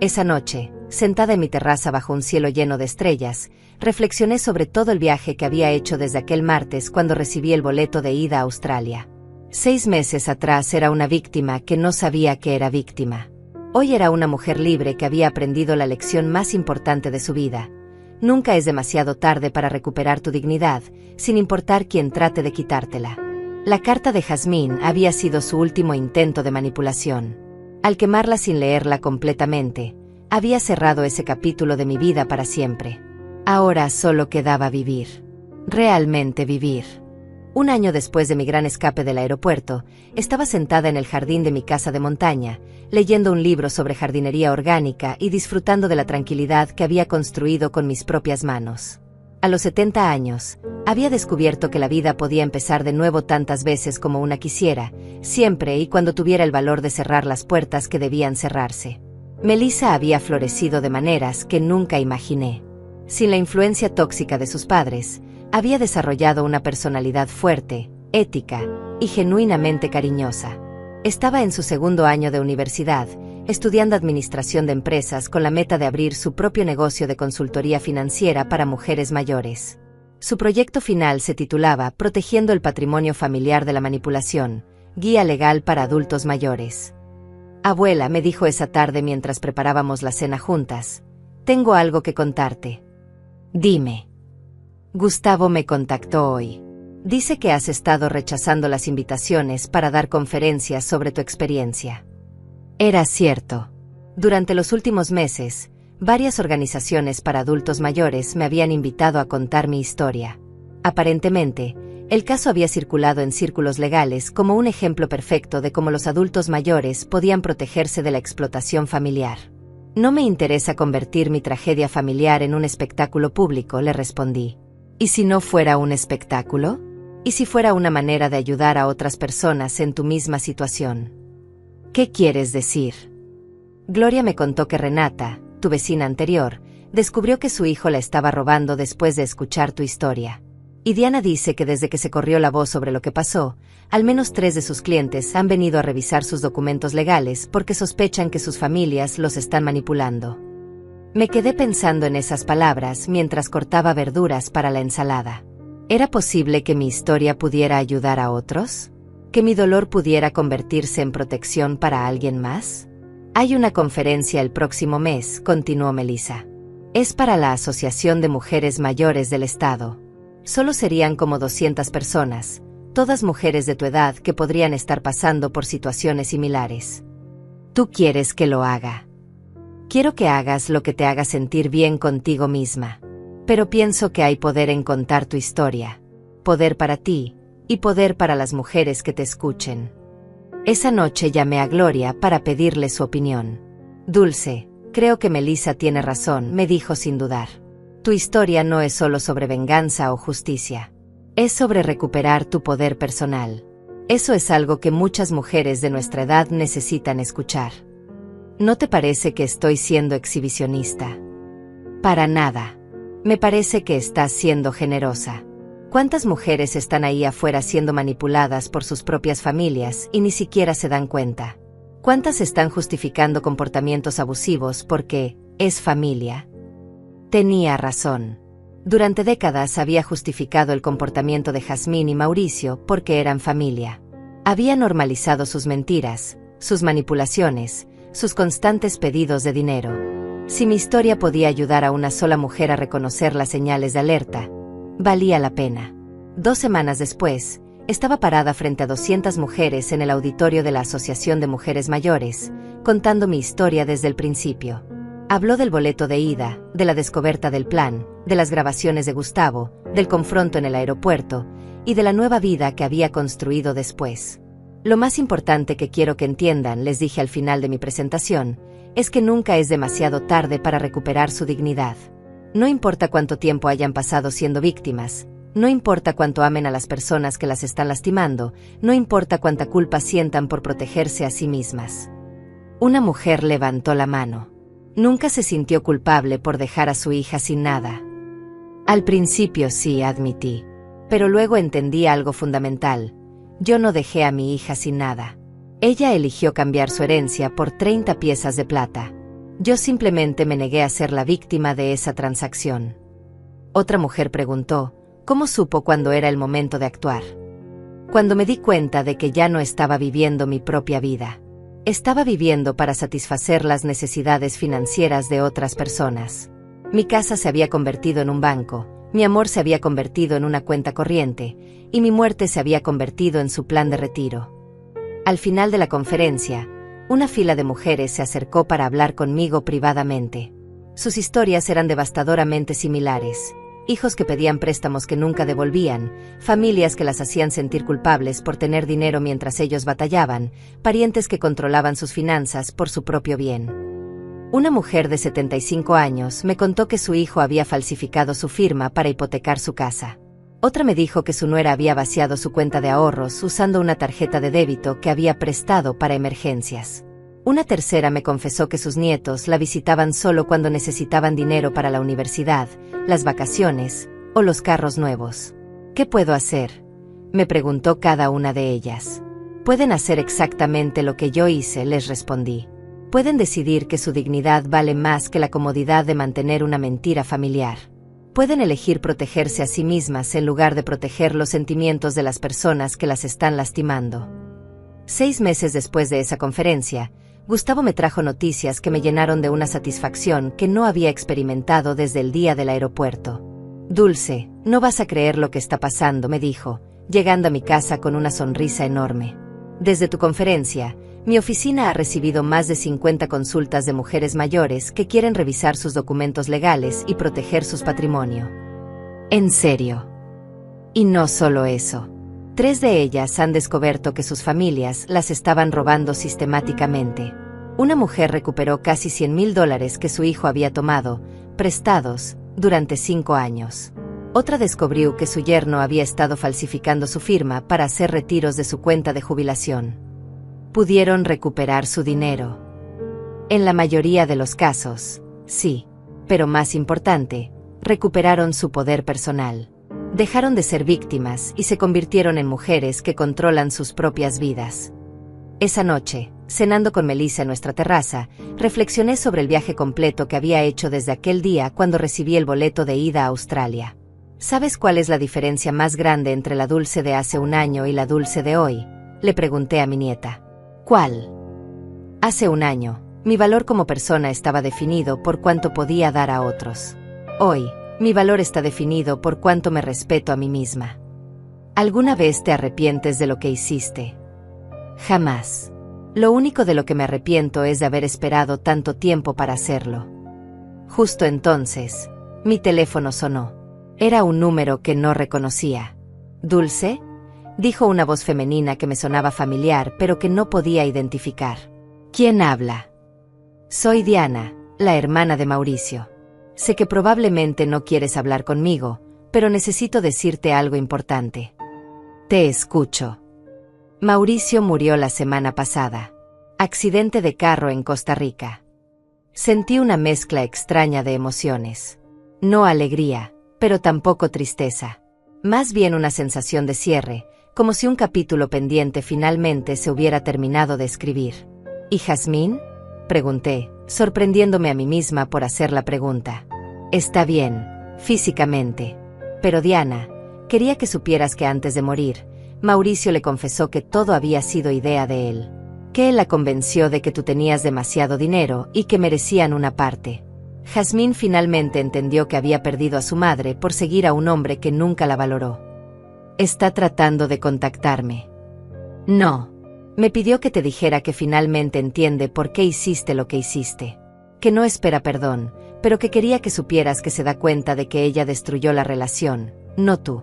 Esa noche, sentada en mi terraza bajo un cielo lleno de estrellas, reflexioné sobre todo el viaje que había hecho desde aquel martes cuando recibí el boleto de ida a Australia. 6 meses atrás era una víctima que no sabía que era víctima. Hoy era una mujer libre que había aprendido la lección más importante de su vida. Nunca es demasiado tarde para recuperar tu dignidad, sin importar quién trate de quitártela. La carta de Jazmín había sido su último intento de manipulación. Al quemarla sin leerla completamente, había cerrado ese capítulo de mi vida para siempre. Ahora solo quedaba vivir. Realmente vivir. 1 año después de mi gran escape del aeropuerto, estaba sentada en el jardín de mi casa de montaña, leyendo un libro sobre jardinería orgánica y disfrutando de la tranquilidad que había construido con mis propias manos. A los 70 años, había descubierto que la vida podía empezar de nuevo tantas veces como una quisiera, siempre y cuando tuviera el valor de cerrar las puertas que debían cerrarse. Melissa había florecido de maneras que nunca imaginé. Sin la influencia tóxica de sus padres, había desarrollado una personalidad fuerte, ética y genuinamente cariñosa. Estaba en su segundo año de universidad, estudiando administración de empresas con la meta de abrir su propio negocio de consultoría financiera para mujeres mayores. Su proyecto final se titulaba Protegiendo el patrimonio familiar de la manipulación, guía legal para adultos mayores. Abuela, me dijo esa tarde mientras preparábamos la cena juntas, tengo algo que contarte. Dime. Gustavo me contactó hoy. Dice que has estado rechazando las invitaciones para dar conferencias sobre tu experiencia. Era cierto. Durante los últimos meses, varias organizaciones para adultos mayores me habían invitado a contar mi historia. Aparentemente, el caso había circulado en círculos legales como un ejemplo perfecto de cómo los adultos mayores podían protegerse de la explotación familiar. No me interesa convertir mi tragedia familiar en un espectáculo público, le respondí. ¿Y si no fuera un espectáculo? ¿Y si fuera una manera de ayudar a otras personas en tu misma situación? ¿Qué quieres decir? Gloria me contó que Renata, tu vecina anterior, descubrió que su hijo la estaba robando después de escuchar tu historia. Y Diana dice que desde que se corrió la voz sobre lo que pasó, al menos 3 de sus clientes han venido a revisar sus documentos legales porque sospechan que sus familias los están manipulando. Me quedé pensando en esas palabras mientras cortaba verduras para la ensalada. ¿Era posible que mi historia pudiera ayudar a otros? ¿Que mi dolor pudiera convertirse en protección para alguien más? Hay una conferencia el próximo mes, continuó Melissa. Es para la Asociación de Mujeres Mayores del Estado. Solo serían como 200 personas, todas mujeres de tu edad que podrían estar pasando por situaciones similares. ¿Tú quieres que lo haga? Quiero que hagas lo que te haga sentir bien contigo misma. Pero pienso que hay poder en contar tu historia. Poder para ti, y poder para las mujeres que te escuchen. Esa noche llamé a Gloria para pedirle su opinión. Dulce, creo que Melissa tiene razón, me dijo sin dudar. Tu historia no es solo sobre venganza o justicia. Es sobre recuperar tu poder personal. Eso es algo que muchas mujeres de nuestra edad necesitan escuchar. ¿No te parece que estoy siendo exhibicionista? Para nada. Me parece que estás siendo generosa. ¿Cuántas mujeres están ahí afuera siendo manipuladas por sus propias familias y ni siquiera se dan cuenta? ¿Cuántas están justificando comportamientos abusivos porque es familia? Tenía razón. Durante décadas había justificado el comportamiento de Jazmín y Mauricio porque eran familia. Había normalizado sus mentiras, sus manipulaciones, sus constantes pedidos de dinero. Si mi historia podía ayudar a una sola mujer a reconocer las señales de alerta, valía la pena. 2 semanas después, estaba parada frente a 200 mujeres en el auditorio de la Asociación de Mujeres Mayores, contando mi historia desde el principio. Habló del boleto de ida, de la descoberta del plan, de las grabaciones de Gustavo, del confronto en el aeropuerto, y de la nueva vida que había construido después. Lo más importante que quiero que entiendan, les dije al final de mi presentación, es que nunca es demasiado tarde para recuperar su dignidad. No importa cuánto tiempo hayan pasado siendo víctimas, no importa cuánto amen a las personas que las están lastimando, no importa cuánta culpa sientan por protegerse a sí mismas. Una mujer levantó la mano. Nunca se sintió culpable por dejar a su hija sin nada. Al principio sí, admití. Pero luego entendí algo fundamental. Yo no dejé a mi hija sin nada. Ella eligió cambiar su herencia por 30 piezas de plata. Yo simplemente me negué a ser la víctima de esa transacción. Otra mujer preguntó, ¿cómo supo cuándo era el momento de actuar? Cuando me di cuenta de que ya no estaba viviendo mi propia vida. Estaba viviendo para satisfacer las necesidades financieras de otras personas. Mi casa se había convertido en un banco, mi amor se había convertido en una cuenta corriente, y mi muerte se había convertido en su plan de retiro. Al final de la conferencia, una fila de mujeres se acercó para hablar conmigo privadamente. Sus historias eran devastadoramente similares. Hijos que pedían préstamos que nunca devolvían, familias que las hacían sentir culpables por tener dinero mientras ellos batallaban, parientes que controlaban sus finanzas por su propio bien. Una mujer de 75 años me contó que su hijo había falsificado su firma para hipotecar su casa. Otra me dijo que su nuera había vaciado su cuenta de ahorros usando una tarjeta de débito que había prestado para emergencias. Una tercera me confesó que sus nietos la visitaban solo cuando necesitaban dinero para la universidad, las vacaciones o los carros nuevos. ¿Qué puedo hacer?, me preguntó cada una de ellas. Pueden hacer exactamente lo que yo hice, les respondí. Pueden decidir que su dignidad vale más que la comodidad de mantener una mentira familiar. Pueden elegir protegerse a sí mismas en lugar de proteger los sentimientos de las personas que las están lastimando. 6 meses después de esa conferencia, Gustavo me trajo noticias que me llenaron de una satisfacción que no había experimentado desde el día del aeropuerto. Dulce, no vas a creer lo que está pasando, me dijo, llegando a mi casa con una sonrisa enorme. Desde tu conferencia, mi oficina ha recibido más de 50 consultas de mujeres mayores que quieren revisar sus documentos legales y proteger su patrimonio. ¿En serio? Y no solo eso. 3 de ellas han descubierto que sus familias las estaban robando sistemáticamente. Una mujer recuperó casi $100,000 que su hijo había tomado, prestados, durante 5 años. Otra descubrió que su yerno había estado falsificando su firma para hacer retiros de su cuenta de jubilación. Pudieron recuperar su dinero. En la mayoría de los casos, sí, pero más importante, recuperaron su poder personal. Dejaron de ser víctimas y se convirtieron en mujeres que controlan sus propias vidas. Esa noche, cenando con Melissa en nuestra terraza, reflexioné sobre el viaje completo que había hecho desde aquel día cuando recibí el boleto de ida a Australia. ¿Sabes cuál es la diferencia más grande entre la Dulce de hace un año y la Dulce de hoy?, le pregunté a mi nieta. ¿Cuál? Hace un año, mi valor como persona estaba definido por cuánto podía dar a otros. Hoy, mi valor está definido por cuánto me respeto a mí misma. ¿Alguna vez te arrepientes de lo que hiciste? Jamás. Lo único de lo que me arrepiento es de haber esperado tanto tiempo para hacerlo. Justo entonces, mi teléfono sonó. Era un número que no reconocía. ¿Dulce?, dijo una voz femenina que me sonaba familiar pero que no podía identificar. ¿Quién habla? Soy Diana, la hermana de Mauricio. Sé que probablemente no quieres hablar conmigo, pero necesito decirte algo importante. Te escucho. Mauricio murió la semana pasada. Accidente de carro en Costa Rica. Sentí una mezcla extraña de emociones. No alegría, pero tampoco tristeza. Más bien una sensación de cierre, como si un capítulo pendiente finalmente se hubiera terminado de escribir. ¿Y Jazmín?, pregunté, sorprendiéndome a mí misma por hacer la pregunta. Está bien, físicamente. Pero Diana, quería que supieras que antes de morir, Mauricio le confesó que todo había sido idea de él. Que él la convenció de que tú tenías demasiado dinero y que merecían una parte. Jazmín finalmente entendió que había perdido a su madre por seguir a un hombre que nunca la valoró. Está tratando de contactarme. No. Me pidió que te dijera que finalmente entiende por qué hiciste lo que hiciste. Que no espera perdón, pero que quería que supieras que se da cuenta de que ella destruyó la relación, no tú.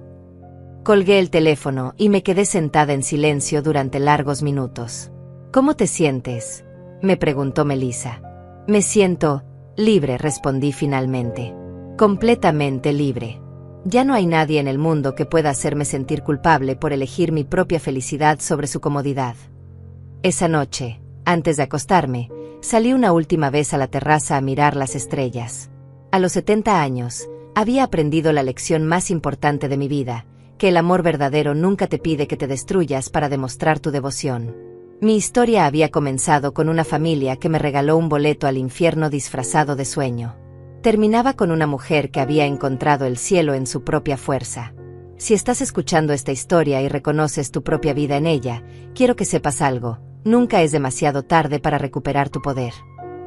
Colgué el teléfono y me quedé sentada en silencio durante largos minutos. ¿Cómo te sientes?, me preguntó Melissa. Me siento libre, respondí finalmente. Completamente libre. Ya no hay nadie en el mundo que pueda hacerme sentir culpable por elegir mi propia felicidad sobre su comodidad. Esa noche, antes de acostarme, salí una última vez a la terraza a mirar las estrellas. A los 70 años, había aprendido la lección más importante de mi vida, que el amor verdadero nunca te pide que te destruyas para demostrar tu devoción. Mi historia había comenzado con una familia que me regaló un boleto al infierno disfrazado de sueño. Terminaba con una mujer que había encontrado el cielo en su propia fuerza. Si estás escuchando esta historia y reconoces tu propia vida en ella, quiero que sepas algo: nunca es demasiado tarde para recuperar tu poder.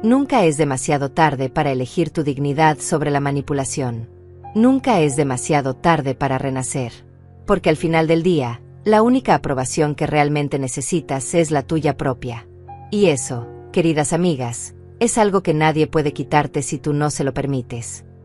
Nunca es demasiado tarde para elegir tu dignidad sobre la manipulación. Nunca es demasiado tarde para renacer. Porque al final del día, la única aprobación que realmente necesitas es la tuya propia. Y eso, queridas amigas, es algo que nadie puede quitarte si tú no se lo permites.